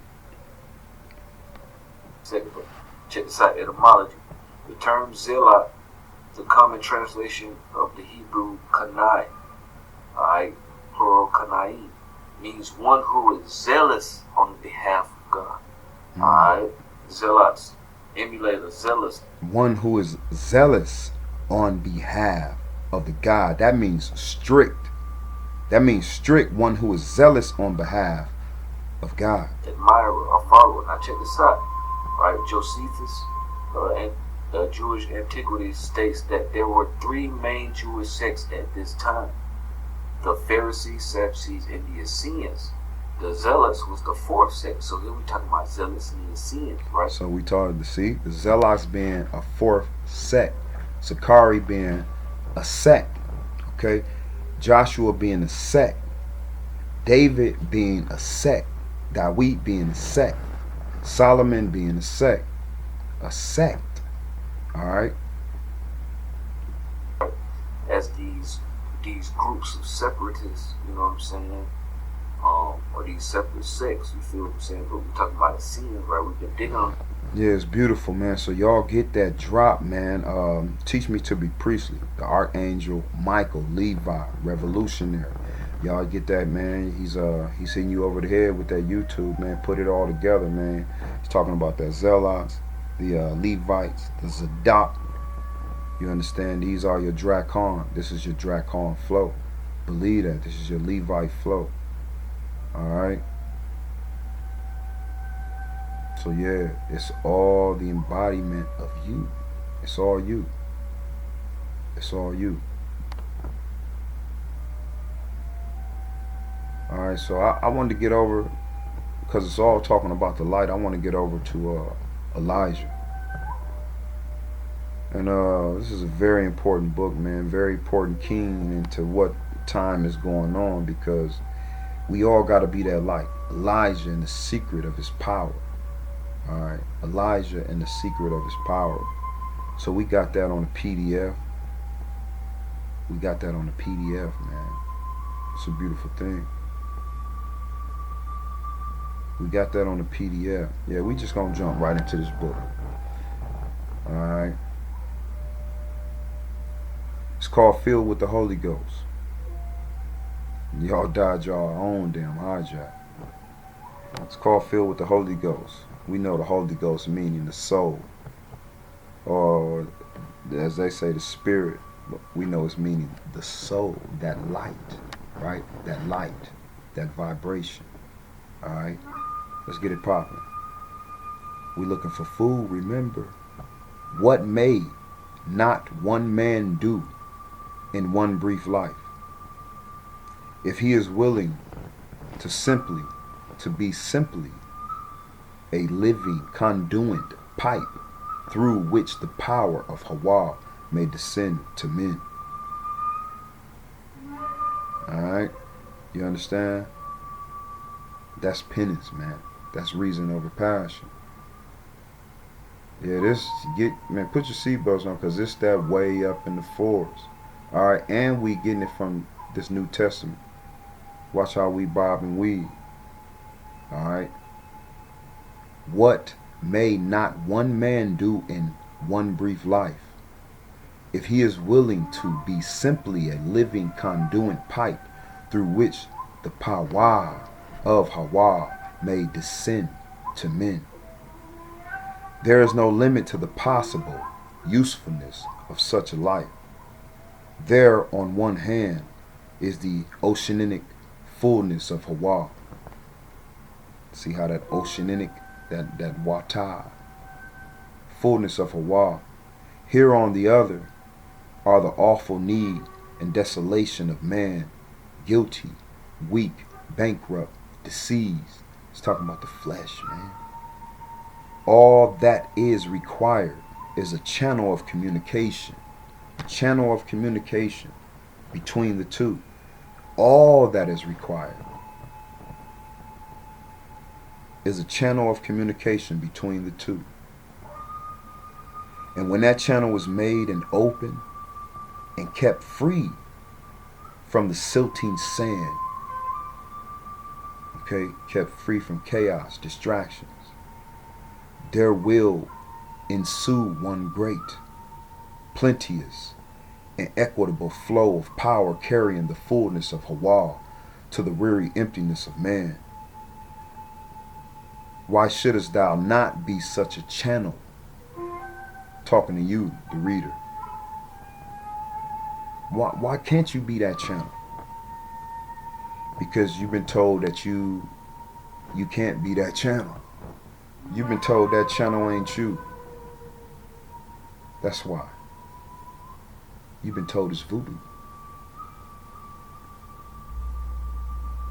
Second, check this out, etymology. The term zealot, the common translation of the Hebrew kanai, alright, plural kanai, means one who is zealous on behalf of God. Alright, zealots, emulator, zealous. One who is zealous on behalf of the God. That means strict. That means strict. One who is zealous on behalf of God. Admirer or follower. Now check this out. Right, Josephus and Jewish Antiquities states that there were 3 main Jewish sects at this time: the Pharisees, Sadducees, and the Essenes. The Zealots was the 4th sect. So here we're talking about Zealots and the Essenes, right? So we talking the Zealots being a 4th sect, Sicarii being a sect, okay, Joshua being a sect, David being a sect, Dawid being a sect, Solomon being a sect. All right. As these groups of separatists, you know what I'm saying, or these separate sects, you feel what I'm saying? But we're talking about the scenes, right? We've been digging on. Yeah, it's beautiful, man. So y'all get that drop, man. Teach Me to Be Priestly, the Archangel Michael, Levi, Revolutionary. Y'all get that, man. He's hitting you over the head with that YouTube, man. Put it all together, man. He's talking about that Zealots, the Levites, the Zadok. You understand? These are your Dracon. This is your Dracon flow. Believe that. This is your Levite flow. All right. So yeah, it's all the embodiment of you. It's all you. It's all you. Alright, so I wanted to get over, because it's all talking about the light, I want to get over to Elijah. And this is a very important book, man. Very important keying into what time is going on, because we all got to be that light. Elijah and the secret of his power. Alright, Elijah and the secret of his power. So we got that on the PDF. We got that on the PDF, man. It's a beautiful thing. We got that on the PDF. Yeah, we just gonna jump right into this book. Alright. It's called Filled with the Holy Ghost. Y'all died y'all own damn hijack. It's called Filled with the Holy Ghost. We know the Holy Ghost meaning the soul, or as they say, the spirit. But we know it's meaning the soul, that light, right? That light, that vibration. Alright? Let's get it popping. We looking for food, remember. What may not one man do in one brief life? If he is willing to be simply a living conduit pipe through which the power of Ahchwa may descend to men. Alright? You understand? That's penance, man. That's reason over passion. Yeah, put your seatbelts on, because it's that way up in the forest. Alright, and we getting it from this New Testament. Watch how we bob and weave. Alright? What may not one man do in one brief life? If he is willing to be simply a living conduit pipe through which the power of Ahchwa may descend to men. There is no limit to the possible usefulness of such a life. There, on one hand, is the oceanic fullness of Ahchwa. See how that oceanic, that wata, fullness of Ahchwa. Here on the other are the awful need and desolation of man, guilty, weak, bankrupt, diseased. It's talking about the flesh, man. All that is required is a channel of communication. A channel of communication between the two. All that is required is a channel of communication between the two. And when that channel was made and open and kept free from the silting sand, okay, kept free from chaos, distractions, there will ensue one great, plenteous, and equitable flow of power carrying the fullness of Ahchwa to the weary emptiness of man. Why shouldest thou not be such a channel? Talking to you, the reader. Why can't you be that channel? Because you've been told that you can't be that channel. You've been told that channel ain't you. That's why. You've been told it's voodoo.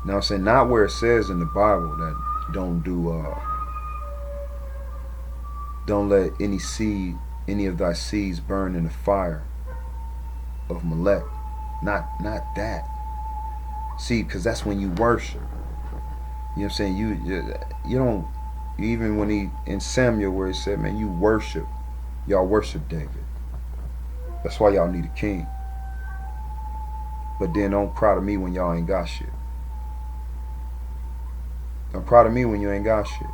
Now I'm saying, not where it says in the Bible that don't let any of thy seeds burn in the fire of Molech. Not that. See, because that's when you worship. You know what I'm saying? You don't, even when he in Samuel where he said, man, you worship. Y'all worship David. That's why y'all need a king. But then don't cry to me when y'all ain't got shit. Don't cry to me when you ain't got shit.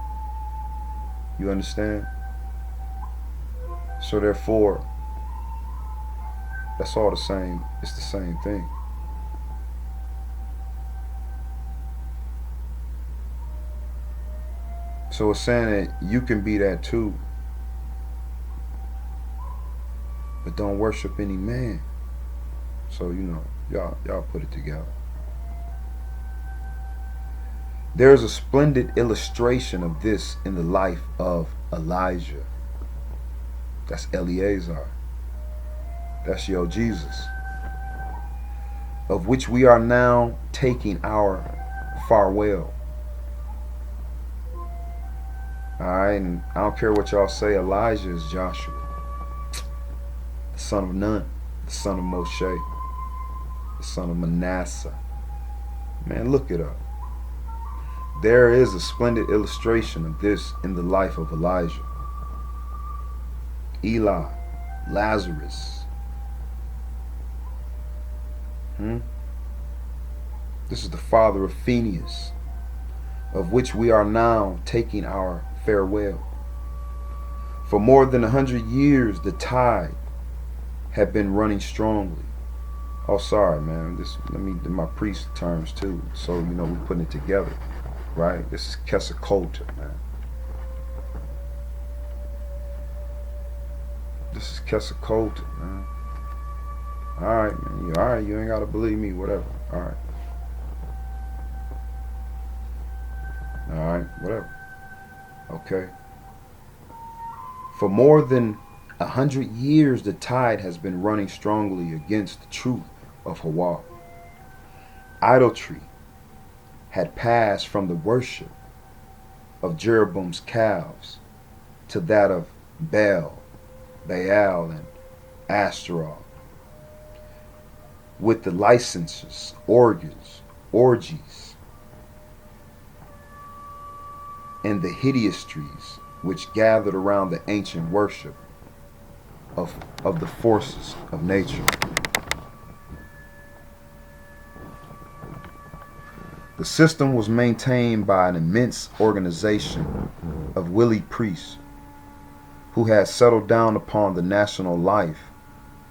You understand? So therefore, that's all the same. It's the same thing. So it's saying that you can be that too. But don't worship any man. So, y'all put it together. There's a splendid illustration of this in the life of Elijah. That's Eleazar. That's your Jesus. Of which we are now taking our farewell. Alright, and I don't care what y'all say, Elijah is Joshua, the son of Nun, the son of Moshe, the son of Menasseh. Man, look it up. There is a splendid illustration of this in the life of Elijah. Eli, Lazarus. This is the father of Phineas, of which we are now taking our farewell. For more than 100 years, the tide had been running strongly. Oh, sorry, man. Let me do my priest terms too, so we putting it together, right? This is Kesakota, man. This is Kesakota, man. All right, man. All right, you ain't gotta believe me, whatever. All right. All right, whatever. Okay. For more than 100 years, the tide has been running strongly against the truth of Ahchwa. Idolatry had passed from the worship of Jeroboam's calves to that of Baal, and Ashtaroth, with the licenses, orgies, and the hideousries which gathered around the ancient worship of the forces of nature. The system was maintained by an immense organization of willy priests who had settled down upon the national life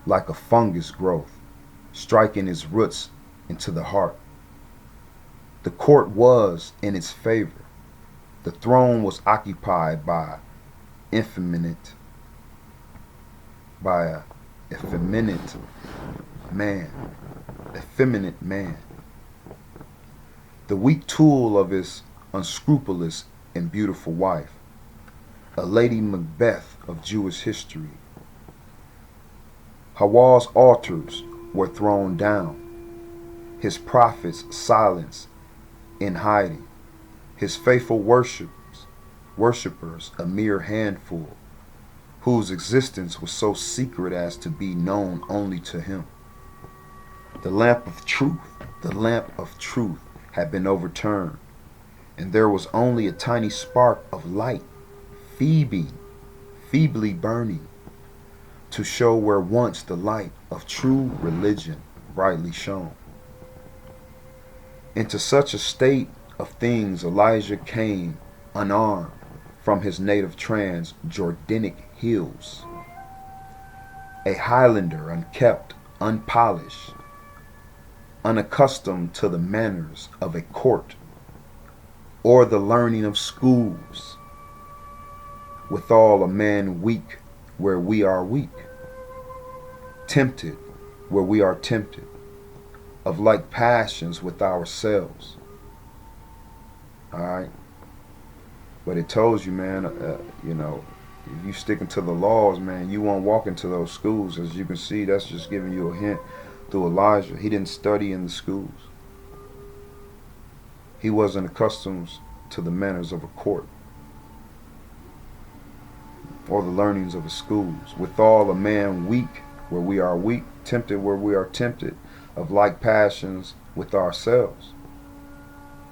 like a fungus growth, striking its roots into the heart. The court was in its favor. The throne was occupied by an effeminate man, the weak tool of his unscrupulous and beautiful wife, a Lady Macbeth of Jewish history. Ahchwa's altars were thrown down, his prophets silenced in hiding, his faithful worshippers a mere handful, whose existence was so secret as to be known only to him. The lamp of truth had been overturned, and there was only a tiny spark of light, feebly burning, to show where once the light of true religion brightly shone. Into such a state of things Elijah came unarmed from his native Trans-Jordanic hills, a Highlander, unkept, unpolished, unaccustomed to the manners of a court or the learning of schools, withal a man weak where we are weak, tempted where we are tempted, of like passions with ourselves. Alright? But it tells you, man, if you sticking to the laws, man, you won't walk into those schools. As you can see, that's just giving you a hint through Elijah. He didn't study in the schools. He wasn't accustomed to the manners of a court or the learnings of the schools. Withal, a man weak where we are weak, tempted where we are tempted, of like passions with ourselves.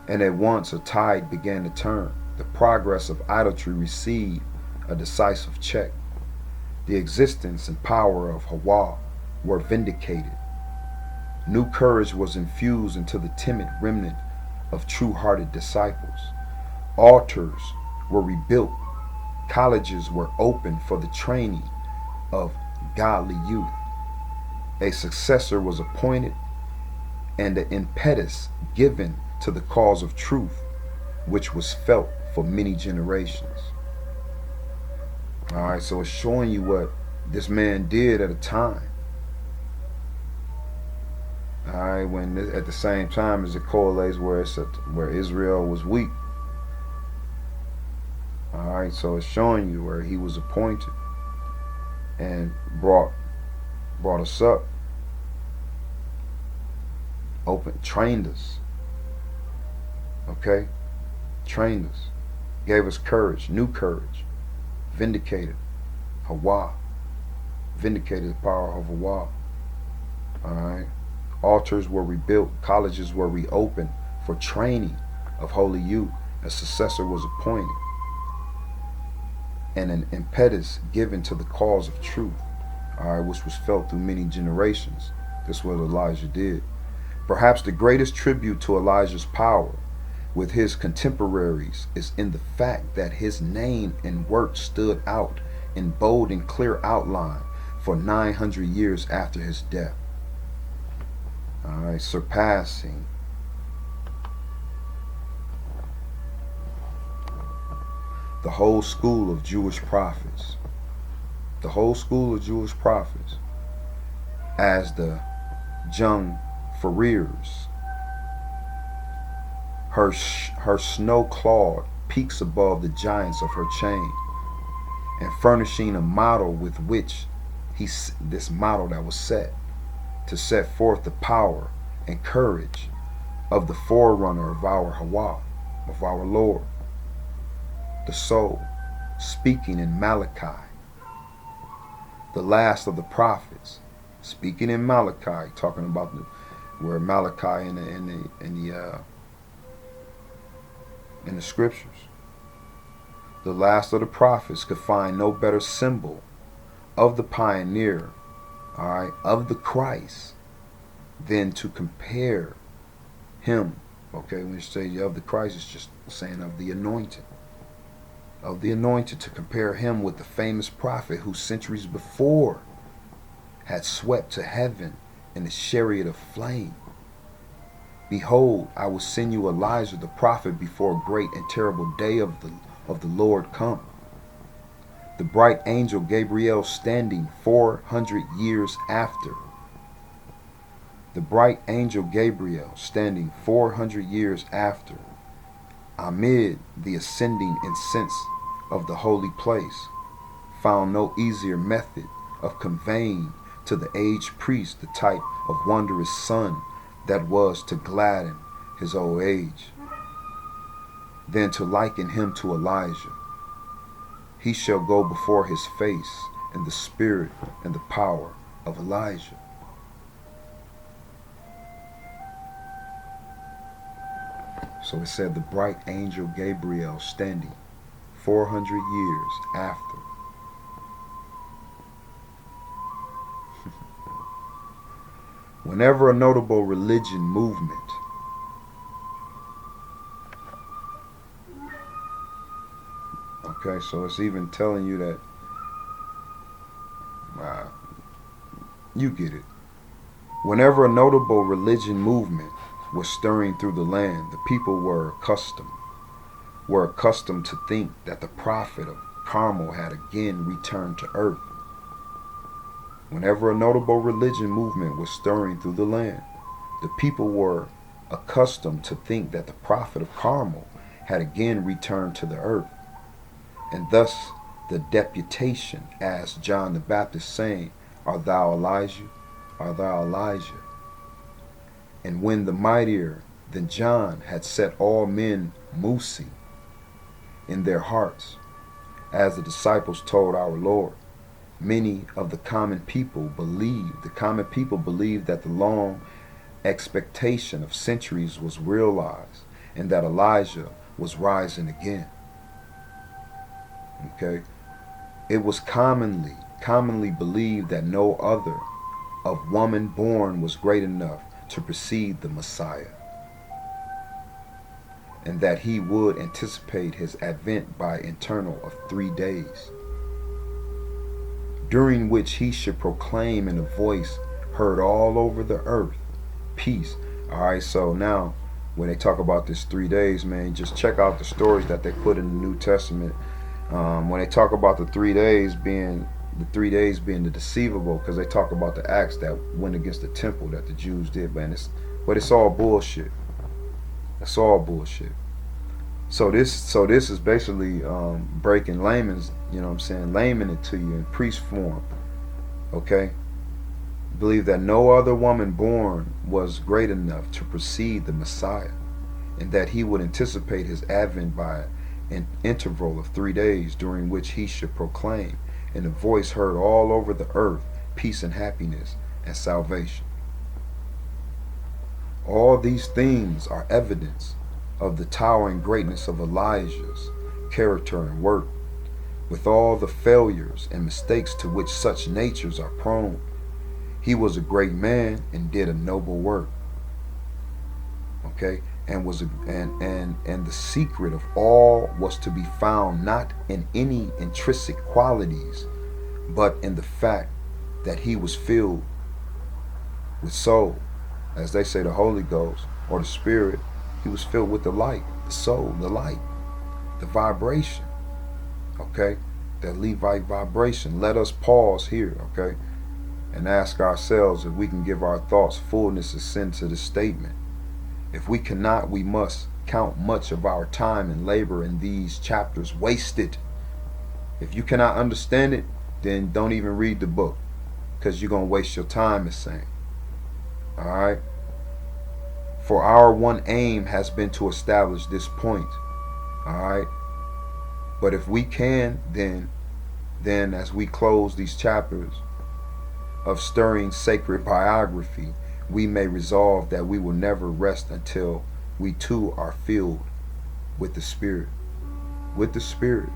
And at once a tide began to turn. The progress of idolatry received a decisive check. The existence and power of Ahchwa were vindicated. New courage was infused into the timid remnant of true-hearted disciples. Altars were rebuilt. Colleges were opened for the training of godly youth. A successor was appointed, and an impetus given to the cause of truth, which was felt for many generations. Alright, so it's showing you what this man did at a time. Alright, when at the same time as it correlates where Israel was weak. Alright, so it's showing you where he was appointed and brought us up. Trained us. Okay? Trained us. Gave us courage, new courage. Vindicated Ahchwa. Vindicated the power of Ahchwa. Alright? Altars were rebuilt. Colleges were reopened for training of holy youth. A successor was appointed, and an impetus given to the cause of truth, which was felt through many generations. This is what Elijah did. Perhaps the greatest tribute to Elijah's power with his contemporaries is in the fact that his name and work stood out in bold and clear outline for 900 years after his death. Surpassing the whole school of Jewish prophets. The whole school of Jewish prophets, as the Jung Ferriers. Her snow-clawed peaks above the giants of her chain, and furnishing a model with which this model that was set to set forth the power and courage of the forerunner of our Ahchwa, of our Lord, the soul, speaking in Malachi, the last of the prophets, speaking in Malachi, talking about where Malachi in the scriptures, the last of the prophets could find no better symbol of the pioneer, of the Christ, than to compare him. Okay, when you say of the Christ, it's just saying of the anointed. Of the anointed, to compare him with the famous prophet who centuries before had swept to heaven in a chariot of flame. Behold, I will send you Elijah the prophet before a great and terrible day of the Lord come. The bright angel Gabriel standing 400 years after. The bright angel Gabriel standing 400 years after, amid the ascending incense of the holy place, found no easier method of conveying to the aged priest the type of wondrous son that was to gladden his old age, than to liken him to Elijah. he shall go before his face in the spirit and the power of Elijah. So it said the bright angel Gabriel standing 400 years after. Whenever a notable religion movement okay, so it's even telling you that you get it. Whenever a notable religion movement was stirring through the land, the people were accustomed to think that the prophet of Carmel had again returned to earth. Whenever a notable religion movement was stirring through the land, the people were accustomed to think that the prophet of Carmel had again returned to the earth. And thus the deputation asked John the Baptist, saying, Art thou Elijah? Art thou Elijah? And when the mightier than John had set all men musing in their hearts, as the disciples told our Lord, many of the common people believed that the long expectation of centuries was realized and that Elijah was rising again. Okay? It was commonly believed that no other of woman born was great enough to precede the Messiah, and that he would anticipate his advent by interval of 3 days, during which he should proclaim in a voice heard all over the earth, peace. Alright, so now when they talk about this 3 days, man, just check out the stories that they put in the New Testament. When they talk about the 3 days being the deceivable, because they talk about the acts that went against the temple that the Jews did, man. It's all bullshit. It's all bullshit. So this is basically breaking layman's, you know what I'm saying, layman it to you in priest form. Okay? Believe that no other woman born was great enough to precede the Messiah, and that he would anticipate his advent by an interval of 3 days, during which he should proclaim in a voice heard all over the earth peace and happiness and salvation. All these things are evidence of the towering greatness of Elijah's character and work, with all the failures and mistakes to which such natures are prone. He was a great man and did a noble work. Okay? And the secret of all was to be found not in any intrinsic qualities, but in the fact that he was filled with soul, as they say, the Holy Ghost or the Spirit. He was filled with the light, the soul, the light, the vibration. Okay? That Levite vibration. Let us pause here, okay, and ask ourselves if we can give our thoughts fullness of sense to the statement. If we cannot, we must count much of our time and labor in these chapters wasted. If you cannot understand it, then don't even read the book, because you're going to waste your time, it's saying. Alright? For our one aim has been to establish this point. Alright? But if we can, then as we close these chapters of stirring sacred biography, we may resolve that we will never rest until we too are filled with the Spirit. With the Spirit.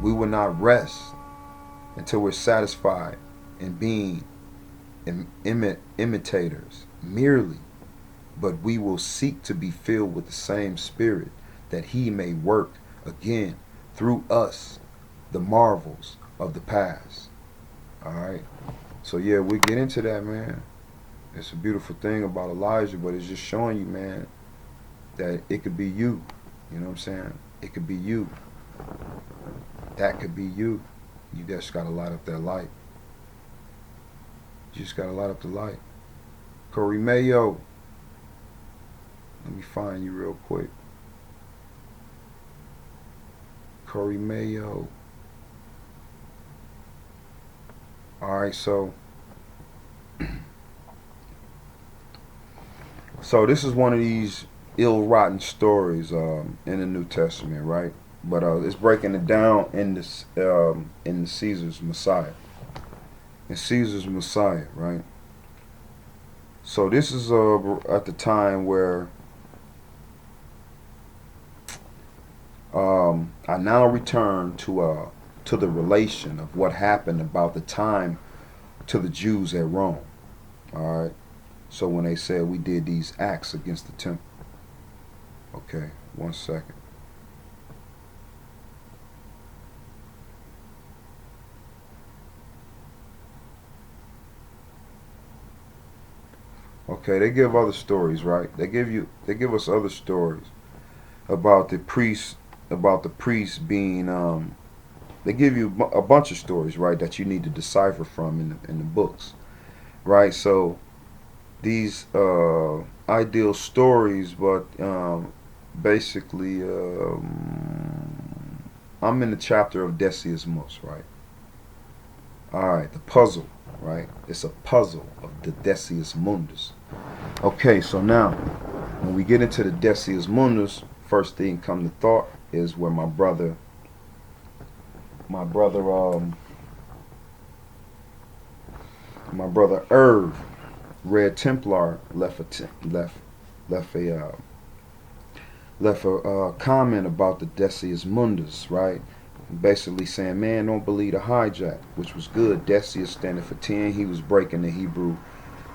We will not rest until we're satisfied in being imitators merely, but we will seek to be filled with the same Spirit, that he may work again through us the marvels of the past. Alright? So yeah, we get into that, man. It's a beautiful thing about Elijah, but it's just showing you, man, that it could be you. You know what I'm saying? It could be you. That could be you. You just gotta light up that light. You just gotta light up the light. Corey Mayo. Let me find you real quick. Corey Mayo. Alright, so this is one of these ill-rotten stories in the New Testament, right? But it's breaking it down in this in the Caesar's Messiah. In Caesar's Messiah, right? So this is at the time where I now return to the relation of what happened about the time to the Jews at Rome. All right. So when they said we did these acts against the temple. Okay, 1 second. Okay, they give other stories, right? They give us other stories about the priests being they give you a bunch of stories, right, that you need to decipher from in the books, right? So these ideal stories, but basically I'm in the chapter of Decius, right? All right, the puzzle, right? It's a puzzle of the Decius Mundus. Okay, so now when we get into the Decius Mundus, first thing come to thought is where my brother Irv, Red Templar, left a comment about the Decius Mundus, right? Basically saying, man, don't believe the hijack, which was good. Decius standing for 10. He was breaking the Hebrew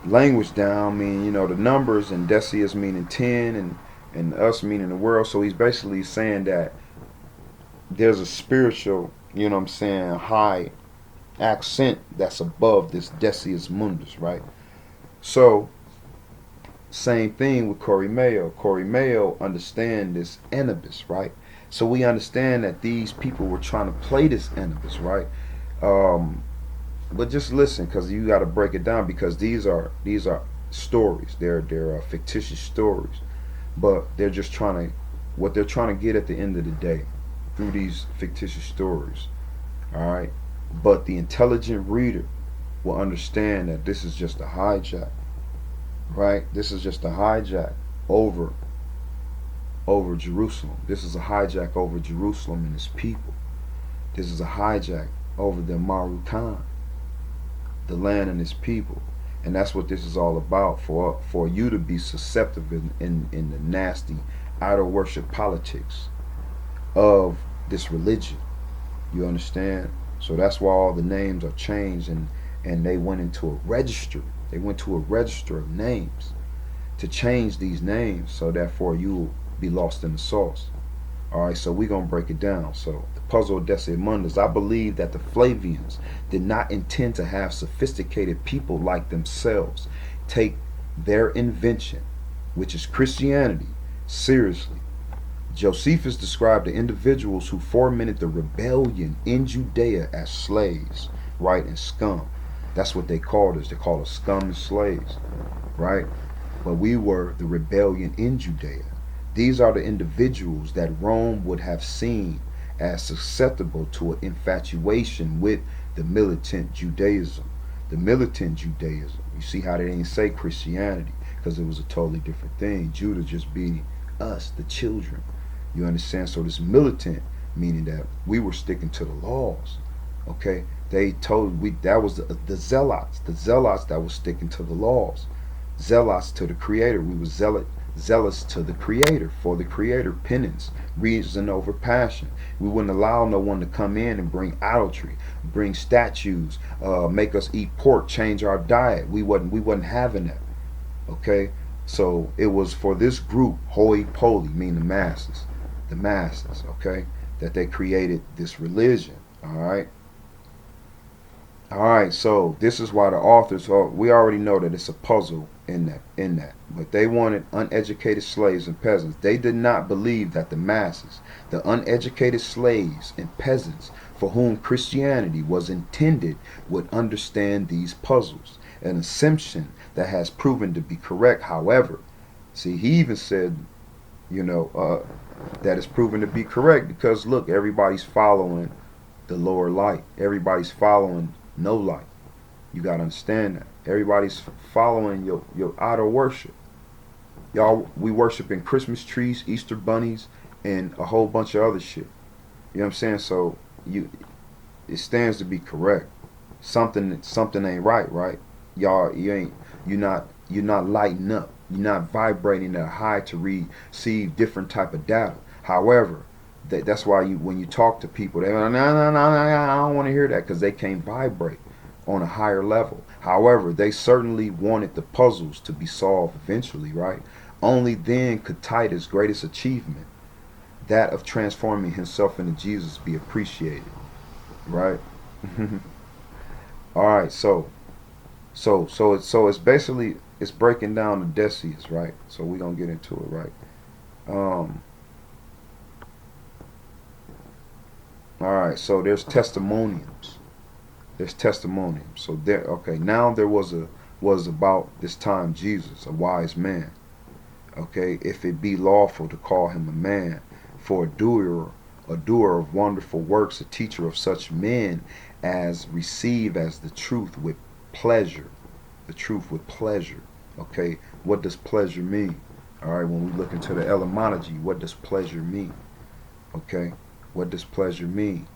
language down, meaning, you know, the numbers, and Decius meaning 10, and us meaning the world. So he's basically saying that there's a spiritual, you know what I'm saying, high accent that's above this Decius Mundus, right? So same thing with Corey Mayo. Corey Mayo understand this Anubis, right? So we understand that these people were trying to play this Anubis, right? But just listen, because you got to break it down, because these are stories. They're fictitious stories, but they're just what they're trying to get at the end of the day through these fictitious stories. All right, but the intelligent reader will understand that this is just a hijack, right? This is just a hijack over Jerusalem. This is a hijack over Jerusalem and its people. This is a hijack over the Ame'rican, the land and its people. And that's what this is all about, for you to be susceptible in the nasty idol worship politics of this religion. You understand? So that's why all the names are changed, and they went into a register. They went to a register of names to change these names, so therefore you will be lost in the sauce. Alright, so we're going to break it down. So the puzzle of Decius, I believe that the Flavians did not intend to have sophisticated people like themselves take their invention, which is Christianity, seriously. Josephus described the individuals who fomented the rebellion in Judea as slaves, right, and scum. That's what they called us. They called us scum and slaves, right? But we were the rebellion in Judea. These are the individuals that Rome would have seen as susceptible to an infatuation with the militant Judaism. The militant Judaism. You see how they didn't say Christianity, because it was a totally different thing. Judah just being us, the children. You understand? So this militant, meaning that we were sticking to the laws. Okay? They told that was the zealots that was sticking to the laws. Zealots to the Creator. We were zealous to the Creator, for the Creator, penance, reason over passion. We wouldn't allow no one to come in and bring idolatry, bring statues, make us eat pork, change our diet. We wasn't having that. Okay? So it was for this group, hoi poly, meaning the masses, okay, that they created this religion. All right, so this is why the authors we already know that it's a puzzle in that. But they wanted uneducated slaves and peasants. They did not believe that the masses, the uneducated slaves and peasants for whom Christianity was intended, would understand these puzzles. An assumption that has proven to be correct. However, see, he even said, that it's proven to be correct because look, everybody's following the lower light. Everybody's following no light. You gotta understand that. Everybody's following your idol worship. Y'all, we worshiping Christmas trees, Easter bunnies, and a whole bunch of other shit. You know what I'm saying? So it stands to be correct. Something ain't right, right? Y'all, you're not lighting up. You're not vibrating at a high to receive different type of data. However, that's why when you talk to people, they're like, no, I don't want to hear that, because they can't vibrate on a higher level. However, they certainly wanted the puzzles to be solved eventually, right? Only then could Titus' greatest achievement, that of transforming himself into Jesus, be appreciated, right? All right, so it's basically, it's breaking down the Decius, right? So we're gonna get into it, right? All right, so there's testimoniums. There's testimonium. So there, okay. Now there was about this time Jesus, a wise man. Okay, if it be lawful to call him a man, for a doer of wonderful works, a teacher of such men as receive as the truth with pleasure. The truth with pleasure. Okay, what does pleasure mean? All right, when we look into the etymology, what does pleasure mean? Okay, what does pleasure mean?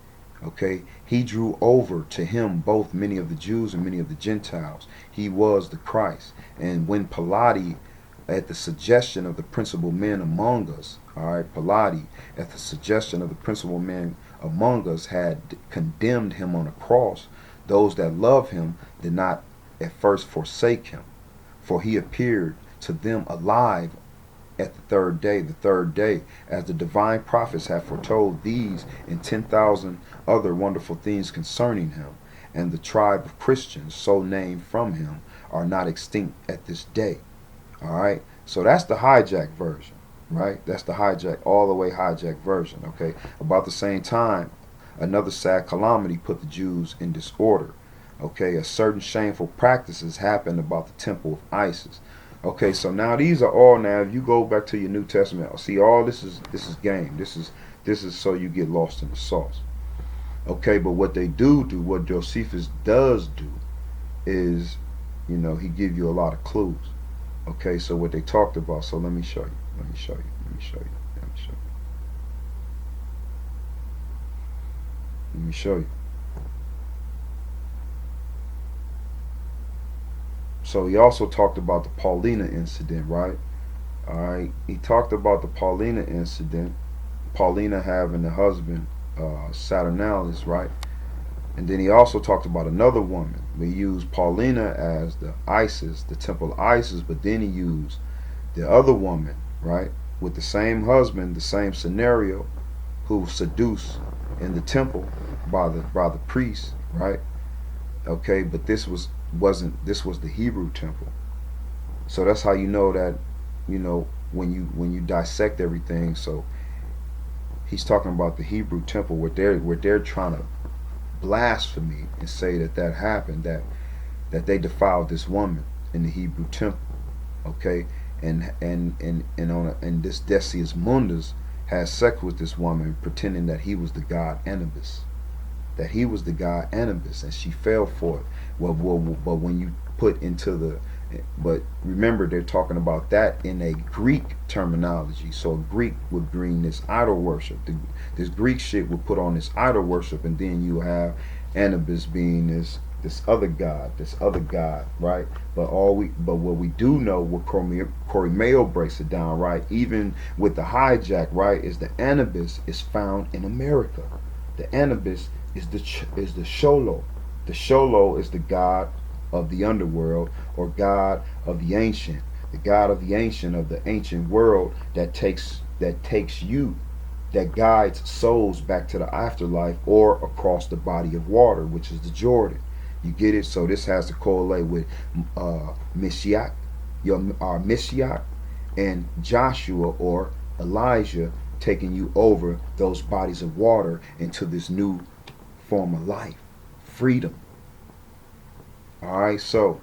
Okay, he drew over to him both many of the Jews and many of the Gentiles. He was the Christ. And when Pilate, at the suggestion of the principal men among us, all right, Pilate, at the suggestion of the principal men among us, had condemned him on a cross, those that love him did not at first forsake him, for he appeared to them alive at the third day, as the divine prophets have foretold these and 10,000 other wonderful things concerning him. And the tribe of Christians, so named from him, are not extinct at this day. All right, so that's the hijack version, right? That's the hijack, all the way hijack version. Okay, about the same time, another sad calamity put the Jews in disorder. Okay, a certain shameful practices happened about the temple of Isis. Okay, so now these are all, now if you go back to your New Testament, see, all this is game. This is so you get lost in the sauce. Okay, but what they do, what Josephus does do, is, he give you a lot of clues. Okay, so what they talked about. So let me show you. Let me show you. Let me show you. Let me show you. Let me show you. So he also talked about the Paulina incident, right? All right. He talked about the Paulina incident. Paulina having the husband, Saturnalis, right? And then he also talked about another woman. We used Paulina as the Isis, the temple of Isis, but then he used the other woman, right, with the same husband, the same scenario, who was seduced in the temple by the priest, right? Okay, but this was the Hebrew temple. So that's how you know that, when you dissect everything. So he's talking about the Hebrew temple, where they're trying to blasphemy and say that happened, that they defiled this woman in the Hebrew temple. Okay, and this Decius Mundus had sex with this woman, pretending that he was the god Anubis, and she fell for it. But when you put into but remember, they're talking about that in a Greek terminology. So a Greek would bring this idol worship. This Greek shit would put on this idol worship, and then you have Anubis being this other god, right? But what we do know, what Corey breaks it down, right? Even with the hijack, right, is the Anubis is found in America. The Anubis is the Sholo. The Sholo is the god of the underworld, or god of the ancient, of the ancient world, that guides souls back to the afterlife or across the body of water, which is the Jordan. You get it? So this has to correlate with Mashiach, and Joshua or Elijah taking you over those bodies of water into this new form of life, freedom. All right, so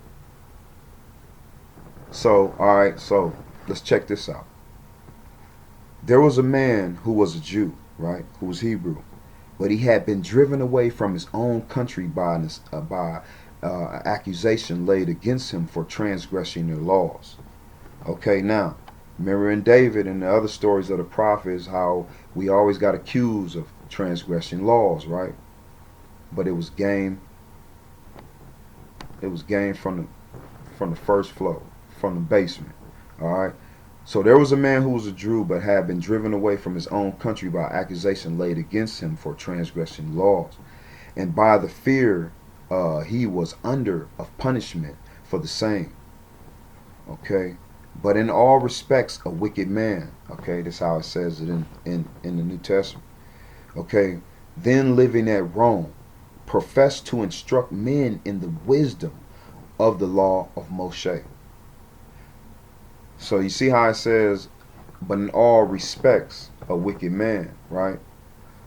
let's check this out. There was a man who was a Jew, right, who was Hebrew, but he had been driven away from his own country by accusation laid against him for transgressing their laws. Okay, now, remember in David and the other stories of the prophets, how we always got accused of transgressing laws, right? But it was game. It was game from the first floor, from the basement. All right. So there was a man who was a Jew, but had been driven away from his own country by accusation laid against him for transgressing laws, and by the fear he was under of punishment for the same. Okay. But in all respects, a wicked man. Okay, that's how it says it in the New Testament. Okay, then living at Rome, professed to instruct men in the wisdom of the law of Moshe. So you see how it says, but in all respects, a wicked man, right?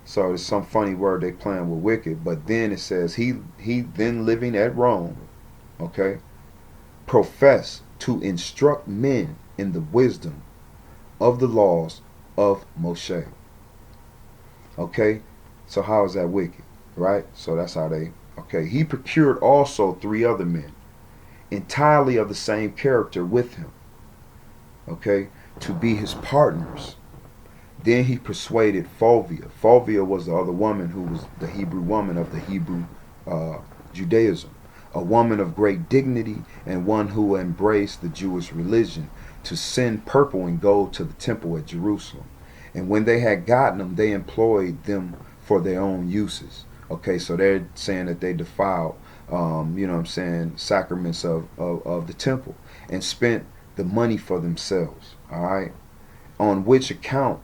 So there's some funny word they playing with wicked, but then it says he then living at Rome, okay, profess to instruct men in the wisdom of the laws of Moshe. Okay, so how is that wicked, right? So that's how they, okay. He procured also 3 other men, entirely of the same character with him, okay, to be his partners. Then he persuaded Fulvia. Fulvia was the other woman who was the Hebrew woman of the Hebrew Judaism, a woman of great dignity and one who embraced the Jewish religion, to send purple and gold to the temple at Jerusalem. And when they had gotten them, they employed them for their own uses. Okay, so they're saying that they defiled, sacraments of the temple, and spent the money for themselves. All right, on which account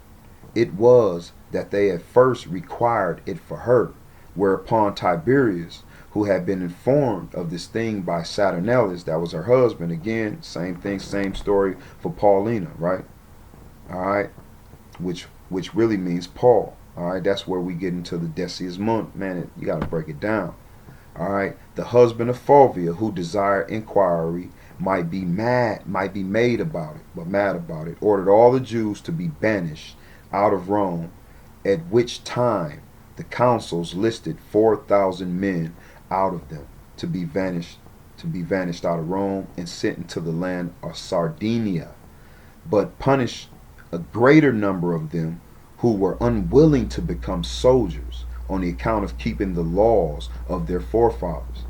it was that they at first required it for her, whereupon Tiberius, who had been informed of this thing by Saturninus, that was her husband, again, same thing, same story for Paulina, right? All right, which really means Paul. All right, that's where we get into the Decius month, man. You got to break it down. All right, the husband of Fulvia, who desired inquiry, might be made about it, ordered all the Jews to be banished out of Rome, at which time the councils listed 4,000 men out of them to be vanished out of Rome and sent into the land of Sardinia, but punished a greater number of them who were unwilling to become soldiers on the account of keeping the laws of their forefathers.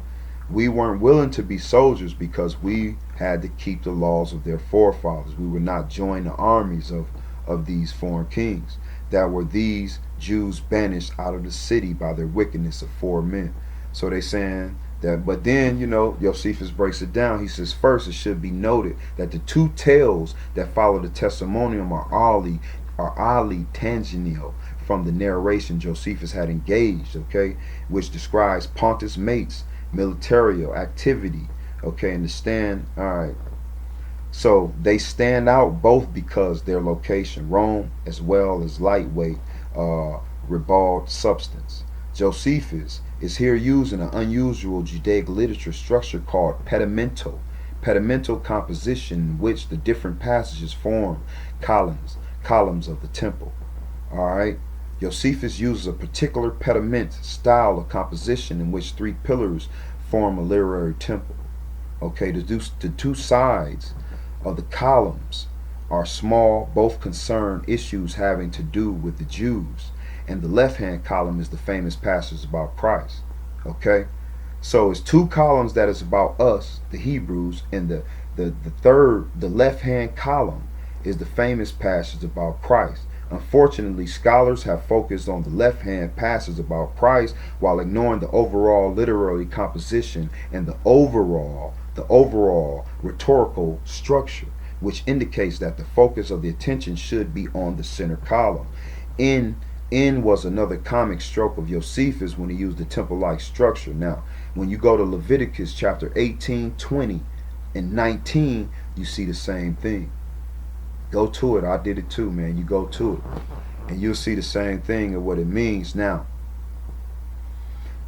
We weren't willing to be soldiers because we had to keep the laws of their forefathers. We would not join the armies of these foreign kings. That were these Jews banished out of the city by their wickedness of 4 men. So they saying that, but then, Josephus breaks it down. He says, first, it should be noted that the 2 tales that follow the testimonium are Ali Tangenio from the narration Josephus had engaged, okay, which describes Pontus Mates, militario activity, okay, and the stand, all right. So they stand out both because their location, Rome, as well as lightweight, ribald substance. Josephus is here using an unusual Judaic literature structure called pedimento composition, in which the different passages form columns of the temple. All right. Josephus uses a particular pediment style of composition in which 3 pillars form a literary temple. Okay, the 2 sides of the columns are small, both concern issues having to do with the Jews, and the left-hand column is the famous passage about Christ. Okay, so it's 2 columns that is about us, the Hebrews, and the left-hand column is the famous passage about Christ. Unfortunately, scholars have focused on the left-hand passage about Christ while ignoring the overall literary composition and the overall rhetorical structure, which indicates that the focus of the attention should be on the center column. N was another comic stroke of Josephus when he used the temple-like structure. Now, when you go to Leviticus chapter 18, 20, and 19, you see the same thing. Go to it. I did it too, man. You go to it, and you'll see the same thing of what it means now.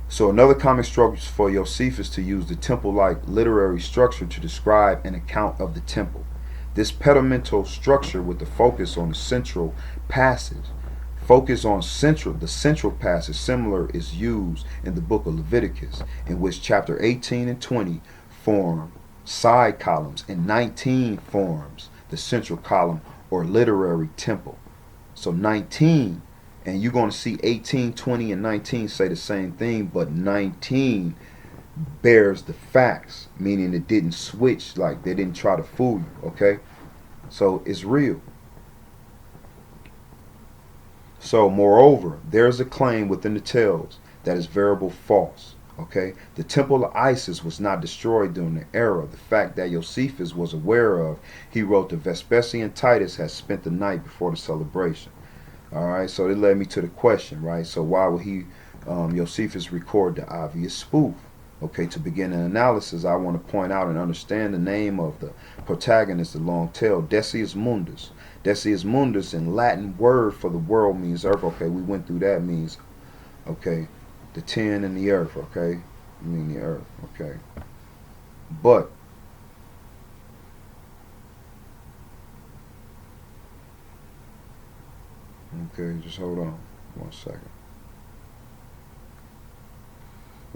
So another comic stroke is for Josephus to use the temple-like literary structure to describe an account of the temple. This pedimental structure with the focus on the central passage, the central passage similar is used in the book of Leviticus, in which chapter 18 and 20 form side columns and 19 forms the central column or literary temple. So 19 And you're going to see 18, 20, and 19 say the same thing, but 19 bears the facts, meaning it didn't switch, like they didn't try to fool you, okay? So it's real. So moreover, there's a claim within the tales that is variable false, okay? The temple of Isis was not destroyed during the era. The fact that Josephus was aware of, he wrote that Vespasian Titus had spent the night before the celebration. All right, so it led me to the question, right? So why would Josephus record the obvious spoof? Okay, to begin an analysis, I want to point out and understand the name of the protagonist, the long tail, Decius Mundus. Decius Mundus in Latin word for the world means earth. Okay, we went through that, means, okay, the 10 and the earth, okay? I mean the earth, okay? But okay, just hold on 1 second.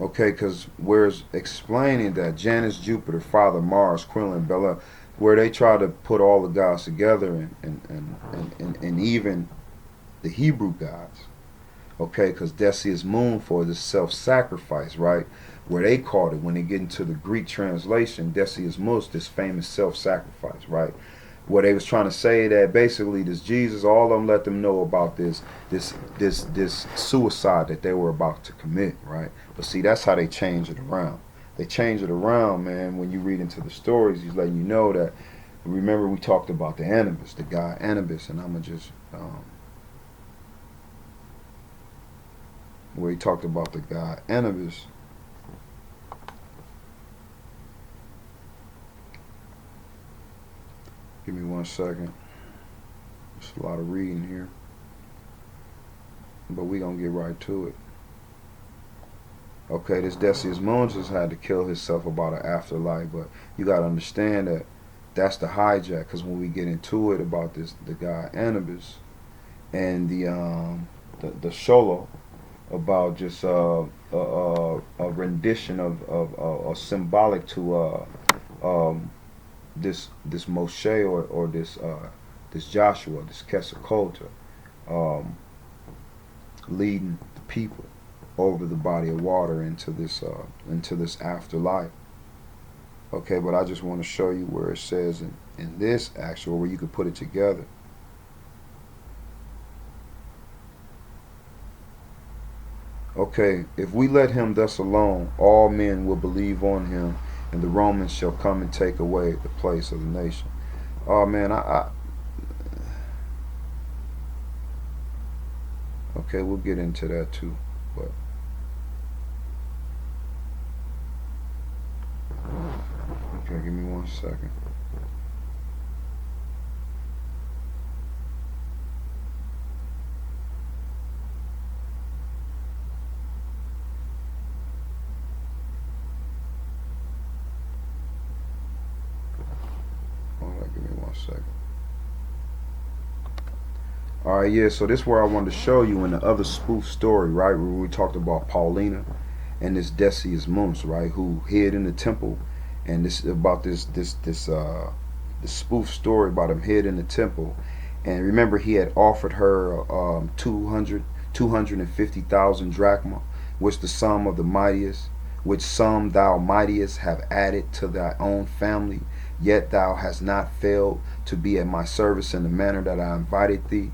Okay, because we're explaining that Janus, Jupiter, Father, Mars, Quinlan, Bella, where they try to put all the gods together and even the Hebrew gods. Okay, because Decius Moon for the self-sacrifice, right? Where they called it, when they get into the Greek translation, Decius Mus, this famous self-sacrifice, right? Where they was trying to say that basically this Jesus, all of them let them know about this suicide that they were about to commit, right? But see, that's how they change it around. They change it around, man. When you read into the stories, he's letting you know that. Remember, we talked about the Anubis, the god Anubis, and I'm gonna just where he talked about the god Anubis. Give me 1 second. There's a lot of reading here, but we gonna get right to it. Okay, this Decius Moses had to kill himself about an afterlife, but you gotta understand that that's the hijack. Because when we get into it about this, the guy Anubis and the Sholo about just a rendition of symbolic to this Moshe or this Joshua, this Quetzalcoatl, leading the people over the body of water into this afterlife. Okay, but I just want to show you where it says in this actual, where you could put it together. Okay, if we let him thus alone, all men will believe on him, and the Romans shall come and take away the place of the nation. Oh man, okay, we'll get into that too, but okay, give me 1 second. Give me 1 second. Alright, yeah, so this is where I wanted to show you in the other spoof story, right, where we talked about Paulina and this Decius Mus, right, who hid in the temple, and this about this spoof story about him hid in the temple. And remember, he had offered her 250,000 drachma, which the sum of the mightiest, which sum thou mightiest have added to thy own family, yet thou hast not failed to be at my service in the manner that I invited thee.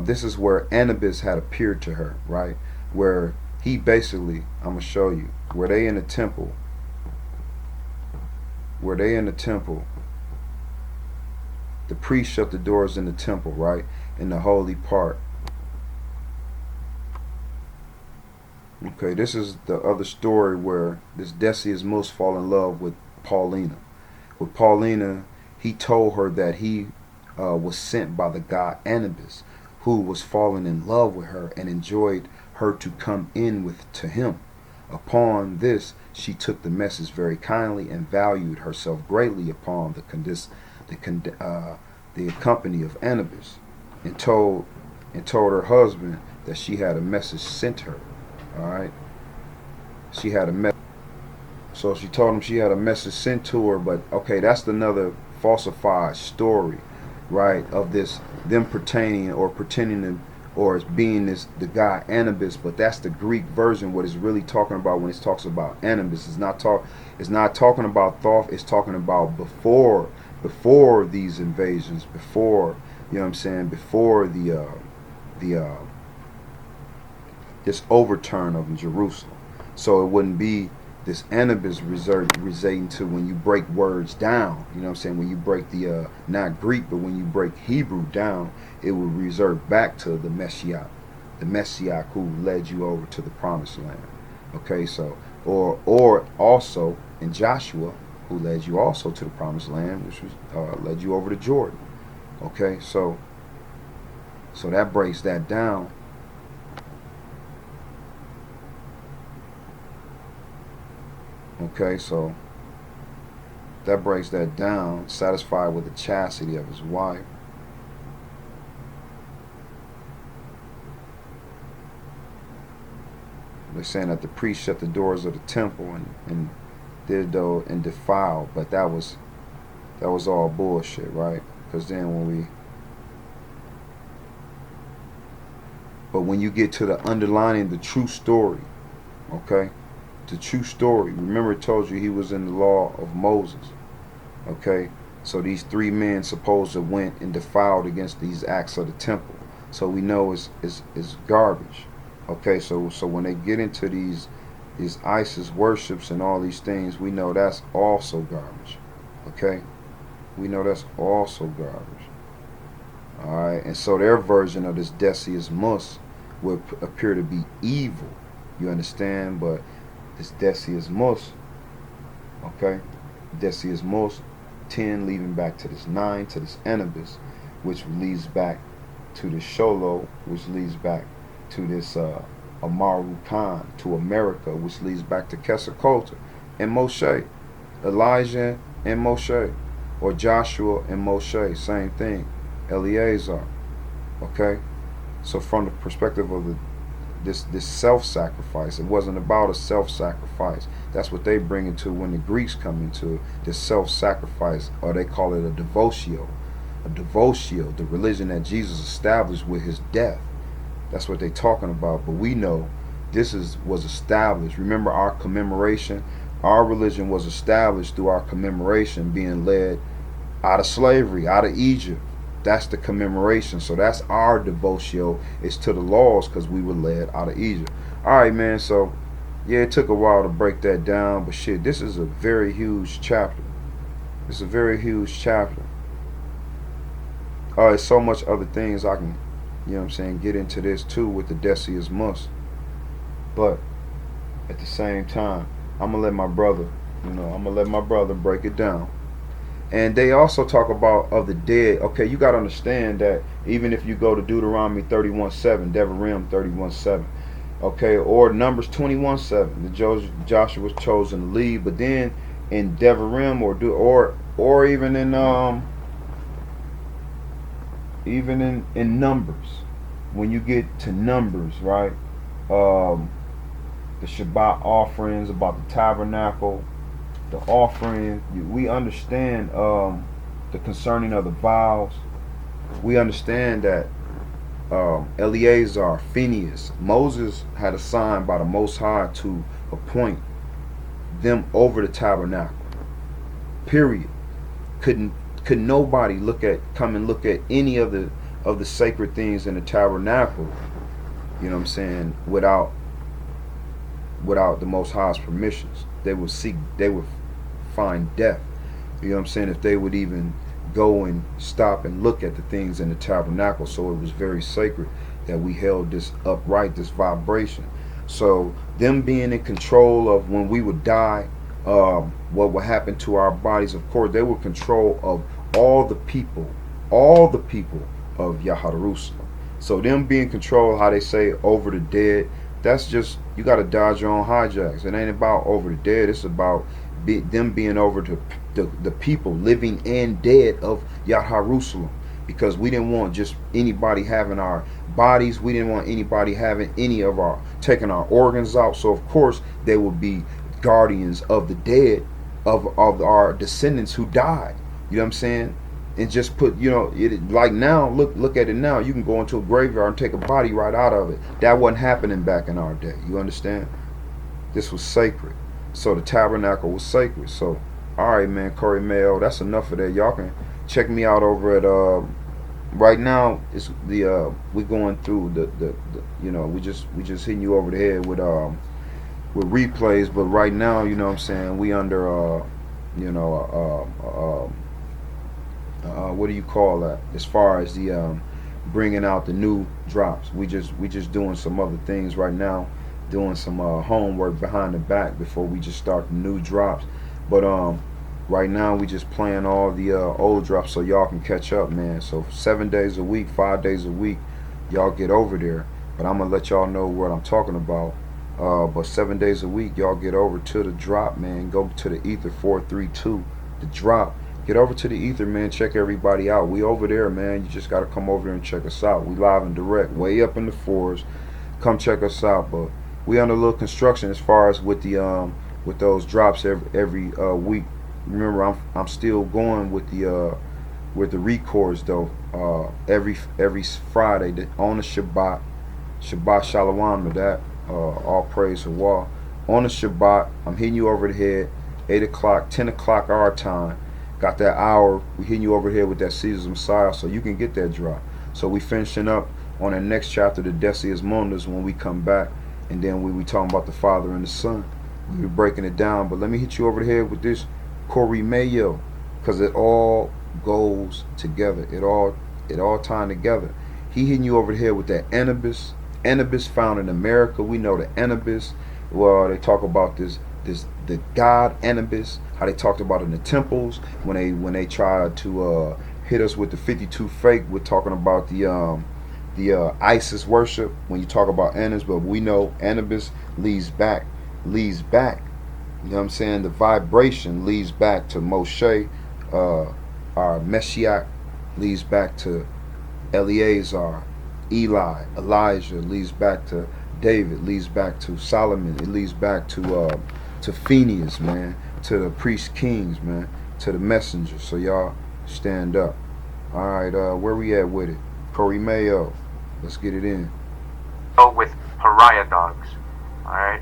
This is where Anubis had appeared to her, right? Where he basically, I'm going to show you, where they in the temple, the priest shut the doors in the temple, right? In the holy part. Okay, this is the other story where this Decius Mus fall in love with Paulina. With Paulina, he told her that he was sent by the god Anubis, who was falling in love with her and enjoyed her to come in to him. Upon this, she took the message very kindly and valued herself greatly upon the company of Anubis, and told her husband that she had a message sent her. All right, she had a message. So she told him she had a message sent to her, but okay, that's another falsified story, right, of this, them pertaining or pretending to, or as being the god Anubis, but that's the Greek version. What it's really talking about when it talks about Anubis is it's not talking about Thoth. It's talking about before these invasions, before, you know what I'm saying, before the this overturn of Jerusalem. So it wouldn't be this Anubis relating to when you break words down. You know what I'm saying? When you break the not Greek, but when you break Hebrew down, it will revert back to the Messiah who led you over to the promised land. Okay, so or also in Joshua, who led you also to the promised land, which was led you over to Jordan. Okay, so that breaks that down. Okay, so that breaks that down. Satisfied with the chastity of his wife. They're saying that the priest shut the doors of the temple and did though and defiled, but that was all bullshit, right? Because then when you get to the underlining the true story, okay, the true story. Remember, it told you he was in the law of Moses, okay. So these three men supposed to went and defiled against these acts of the temple. So we know it's garbage. Okay, so when they get into these Isis worships and all these things, we know that's also garbage. Okay, we know that's also garbage. All right, and so their version of this Decius Mus would appear to be evil. You understand? But this Decius Mus, okay, Decius Mus 10 leading back to this 9 to this Anubis, which leads back to the Sholo, which leads back to this Ame'rican, to America, which leads back to Quetzalcoatl and Moshe, Elijah and Moshe, or Joshua and Moshe, same thing, Eleazar. Okay, so from the perspective of this self-sacrifice, it wasn't about a self-sacrifice. That's what they bring into when the Greeks come into this self-sacrifice, or they call it a devotio, the religion that Jesus established with his death. That's what they're talking about. But we know this was established. Remember our commemoration? Our religion was established through our commemoration being led out of slavery, out of Egypt. That's the commemoration. So that's our devotio. It's to the laws because we were led out of Egypt. Alright, man. So, yeah, it took a while to break that down. But shit, this is a very huge chapter. It's a very huge chapter. There's so much other things I can, you know what I'm saying, get into this too with the Decius Mus. But at the same time, I'm going to let my brother break it down. And they also talk about of the dead. Okay, you got to understand that even if you go to Deuteronomy 31:7, Devarim 31:7, okay, or Numbers 21:7, Joshua was chosen to lead. But then in Devarim or even in Numbers, when you get to Numbers, right, the Shabbat offerings, about the tabernacle, the offering, we understand the concerning of the vows. We understand that Eleazar, Phineas, Moses had assigned by the Most High to appoint them over the tabernacle. Period. Could nobody come and look at any of the sacred things in the tabernacle, you know what I'm saying, without the Most High's permissions. They would find death. You know what I'm saying, if they would even go and stop and look at the things in the tabernacle. So it was very sacred that we held this upright, this vibration. So them being in control of when we would die, what would happen to our bodies, of course, they were control of all the people of Yaharusalem. So them being control, how they say over the dead, that's just, you got to dodge your own hijacks. It ain't about over the dead. It's about them being over the people living and dead of Yaharusalem. Because we didn't want just anybody having our bodies. We didn't want anybody having taking our organs out. So of course they would be guardians of the dead, of our descendants who died. You know what I'm saying? and just put, it like now. Look at it now. You can go into a graveyard and take a body right out of it. That wasn't happening back in our day. You understand? This was sacred. So the tabernacle was sacred. So, all right, man, Corey Mayo, that's enough of that. Y'all can check me out over at right now. It's the we're going through the we just hitting you over the head with replays. But right now, you know what I'm saying, we under what do you call that? As far as the bringing out the new drops, we just doing some other things right now, doing some homework behind the back before we just start the new drops. But right now we just playing all the old drops so y'all can catch up, man. So 7 days a week, 5 days a week, y'all get over there. But I'm gonna let y'all know what I'm talking about. But 7 days a week, y'all get over to the drop, man. Go to the Ether 432, the drop. Get over to the Ether, man. Check everybody out. We over there, man. You just gotta come over there and check us out. We live and direct, way up in the fours. Come check us out. But we under a little construction as far as with the with those drops every week. Remember, I'm still going with the records though. Every Friday on the Shabbat Shalom to that. All praise to Wah. On the Shabbat, I'm hitting you over the head. 8 o'clock, 10 o'clock our time. Got that hour. We hitting you over here with that Caesar's Messiah, so you can get that drop. So we finishing up on the next chapter, the Decius Mundus, when we come back, and then we talking about the Father and the Son. We be breaking it down, but let me hit you over the head with this Corey Mayo, because it all goes together. It all tying together. He hitting you over the head with that Anubis found in America. We know the Anubis. Well, they talk about the god Anubis. How they talked about it in the temples when they tried to hit us with the 52 fake. We're talking about the Isis worship when you talk about Anubis, but we know Anubis leads back. You know what I'm saying? The vibration leads back to Moshe, our Meshiach, leads back to Eleazar, Eli, Elijah, leads back to David, leads back to Solomon, it leads back to Phineas, man, to the priest kings, man, to the messengers. So y'all stand up. All right, where we at with it? Corey Mayo, let's get it in. Go with pariah dogs. All right,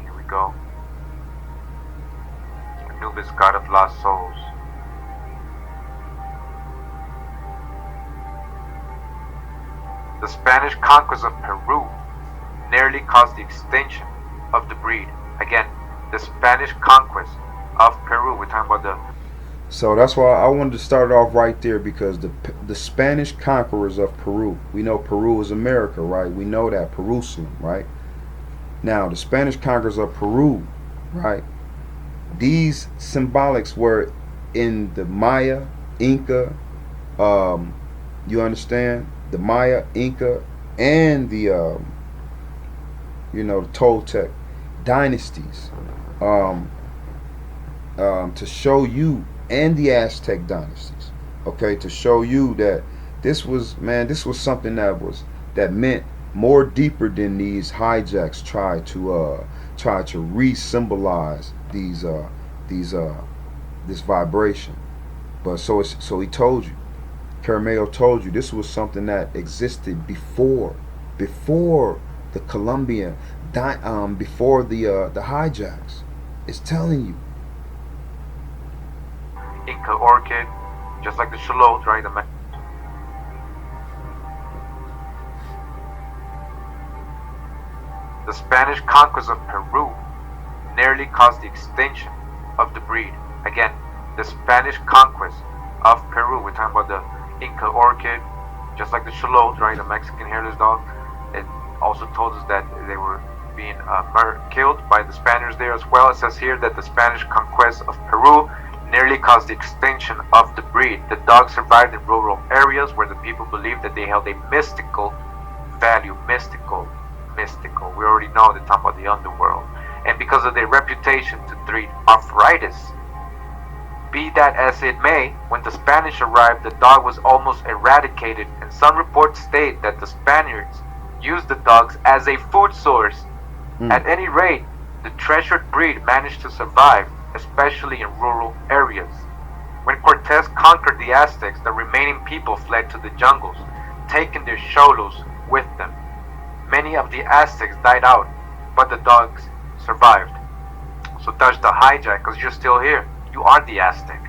here we go. Anubis, god of lost souls. The Spanish conquest of Peru nearly caused the extinction of the breed. Again, the Spanish conquest of Peru. We're talking about the... So that's why I wanted to start off right there, because the Spanish conquerors of Peru. We know Peru is America, right? We know that, Jerusalem, right? Now, the Spanish conquerors of Peru, right? These symbolics were in the Maya, Inca, you understand? The Maya, Inca, and the Toltec dynasties, to show you, and the Aztec dynasties, okay, to show you that this was something that meant more deeper than these hijacks try to re-symbolize this vibration. But so he told you. Carameo told you this was something that existed before the Colombian, before the hijacks. It's telling you. Inca orchid, just like the shallot, right? The Spanish conquest of Peru nearly caused the extinction of the breed. Again, the Spanish conquest of Peru. We're talking about the Inca orchid, just like the shallot, right? The Mexican hairless dog. It also told us that they were being killed by the Spaniards there as well. It says here that the Spanish conquest of Peru nearly caused the extinction of the breed. The dog survived in rural areas where the people believed that they held a mystical value. Mystical. We already know they're talking about the underworld. And because of their reputation to treat arthritis. Be that as it may, when the Spanish arrived, the dog was almost eradicated, and some reports state that the Spaniards used the dogs as a food source. At any rate, the treasured breed managed to survive, especially in rural areas. When Cortez conquered the Aztecs, the remaining people fled to the jungles, taking their cholos with them. Many of the Aztecs died out, but the dogs survived. So dodge the hijack, because you're still here. You are the Aztec.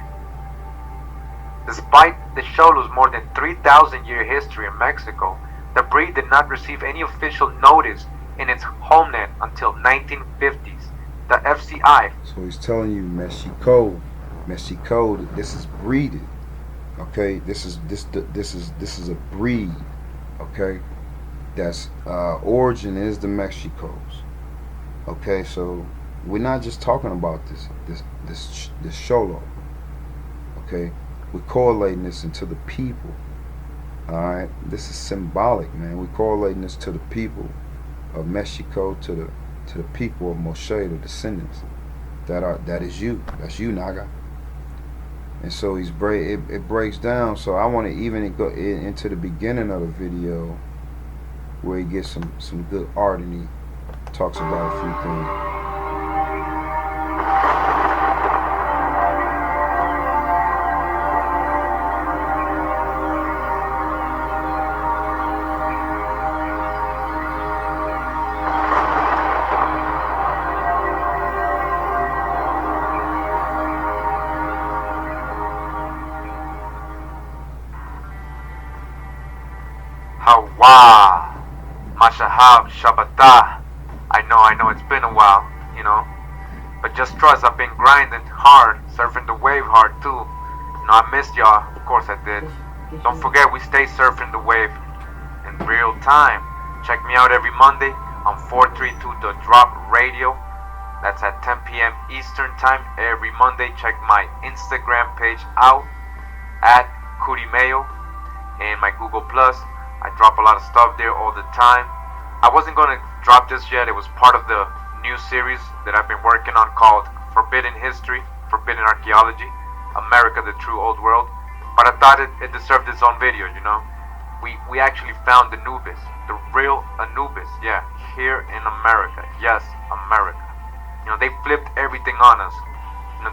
Despite the Cholos' more than 3,000-year history in Mexico, the breed did not receive any official notice in its homeland until 1950s. The FCI. So he's telling you Mexico, this is breeded. Okay, this is a breed. Okay, that's origin is the Mexicos. Okay, so we're not just talking about this Cholo. Okay, we're correlating this into the people. Alright, this is symbolic, man. We're correlating this to the people of Mexico, to the people of Moshe, the descendants. That is you. That's you, Naga. And so it breaks down. So I want to even go into the beginning of the video where he gets some good art and he talks about a few things. Ahchwa, Mashahab, Shabbatah. I know, it's been a while, but just trust, I've been grinding hard, surfing the wave hard too. I missed y'all, of course I did. Don't forget, we stay surfing the wave in real time. Check me out every Monday on 432 The Drop Radio. That's at 10 p.m. Eastern Time every Monday. Check my Instagram page out at Curimeo and my Google Plus. I drop a lot of stuff there all the time. I wasn't going to drop this yet. It was part of the new series that I've been working on called Forbidden History, Forbidden Archaeology, America, the True Old World. But I thought it deserved its own video, We actually found Anubis, the real Anubis, yeah, here in America. Yes, America. They flipped everything on us.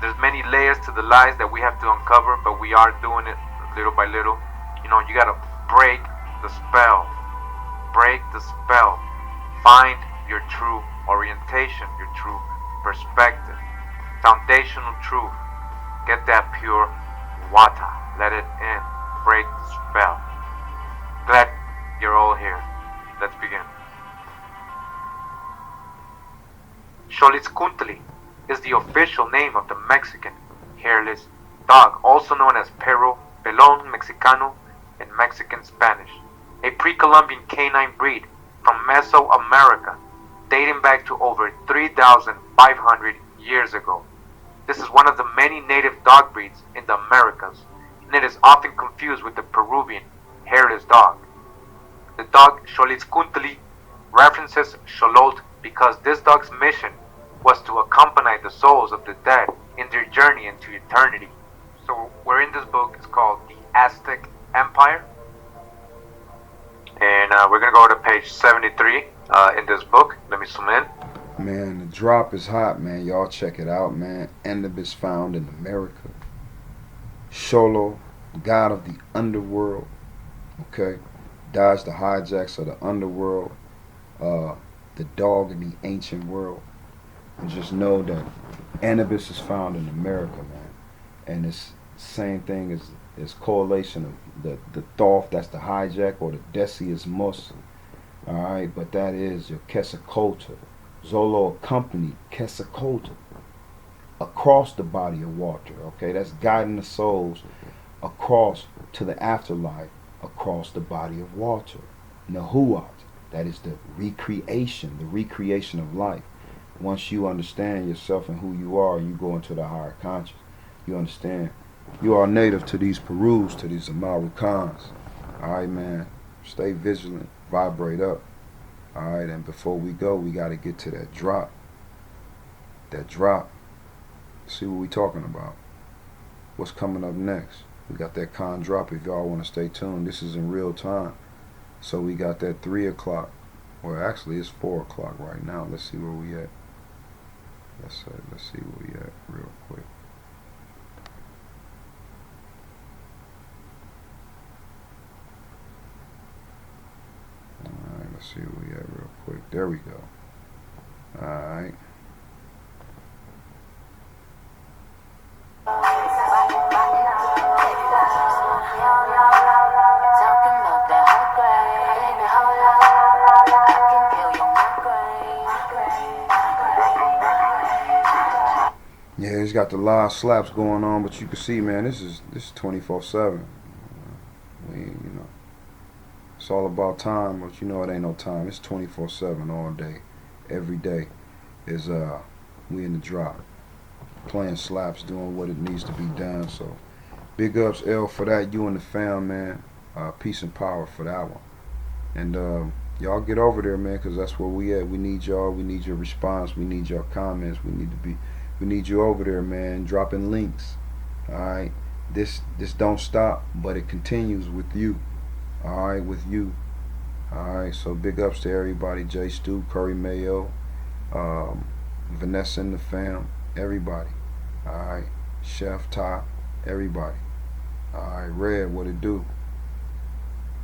There's many layers to the lies that we have to uncover, but we are doing it little by little. You gotta break the spell. Break the spell. Find your true orientation, your true perspective. Foundational truth. Get that pure water. Let it in. Break the spell. Glad you're all here. Let's begin. Xolitzcuintli is the official name of the Mexican hairless dog, also known as Perro, Pelón Mexicano in Mexican Spanish, a pre-Columbian canine breed from Mesoamerica, dating back to over 3,500 years ago. This is one of the many native dog breeds in the Americas, and it is often confused with the Peruvian hairless dog. The dog Xolitzcuintli references Xolotl because this dog's mission was to accompany the souls of the dead in their journey into eternity. So we're in this book. It's called The Aztec Empire. And we're going to go to page 73 in this book. Let me zoom in. Man, the drop is hot, man. Y'all check it out, man. Anubis found in America. Xolo, god of the underworld. Okay. Dodged the hijacks of the underworld. The dog in the ancient world. And just know that Anubis is found in America, man. And it's the same thing as correlation of the Thoth, that's the hijack, or the Decius Mus. Alright, but that is your Quetzalcoatl. Xolo accompanied Quetzalcoatl across the body of water. Okay, that's guiding the souls across to the afterlife, across the body of water. Nahuat, that is the recreation of life. Once you understand yourself and who you are, you go into the higher conscious. You understand you are native to these Perus, to these Ame'ricans. Alright, man. Stay vigilant. Vibrate up. Alright, and before we go, we got to get to that drop. That drop. See what we talking about. What's coming up next? We got that con drop if y'all want to stay tuned. This is in real time. So we got that 3 o'clock. Well, actually, it's 4 o'clock right now. Let's see where we at. Let's see where we at real quick. see where we at real quick. There we go. Alright. Yeah, he's got the live slaps going on, but you can see, man, this is 24/7. We, it's all about time, but it ain't no time. It's 24/7 all day, every day. Is we in the drop, playing slaps, doing what it needs to be done. So, big ups, L, for that. You and the fam, man. Peace and power for that one. And y'all get over there, man, because that's where we at. We need y'all. We need your response. We need your comments. We need you over there, man, dropping links. Alright. This don't stop, but it continues with you. Alright, with you. Alright, so big ups to everybody. J Stu, Curry Mayo, Vanessa and the fam, everybody. Alright. Chef Top, everybody. Alright, Red, what it do?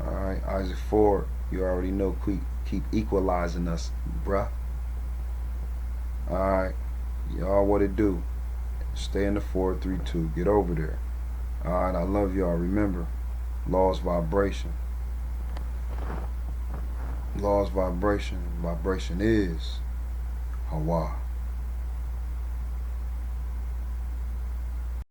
Alright, Isaac Ford, you already know, keep equalizing us, bruh. Alright. Y'all, what it do? Stay in the 432. Get over there. Alright, I love y'all. Remember, law's vibration. Law's vibration. Vibration is Ahchwa.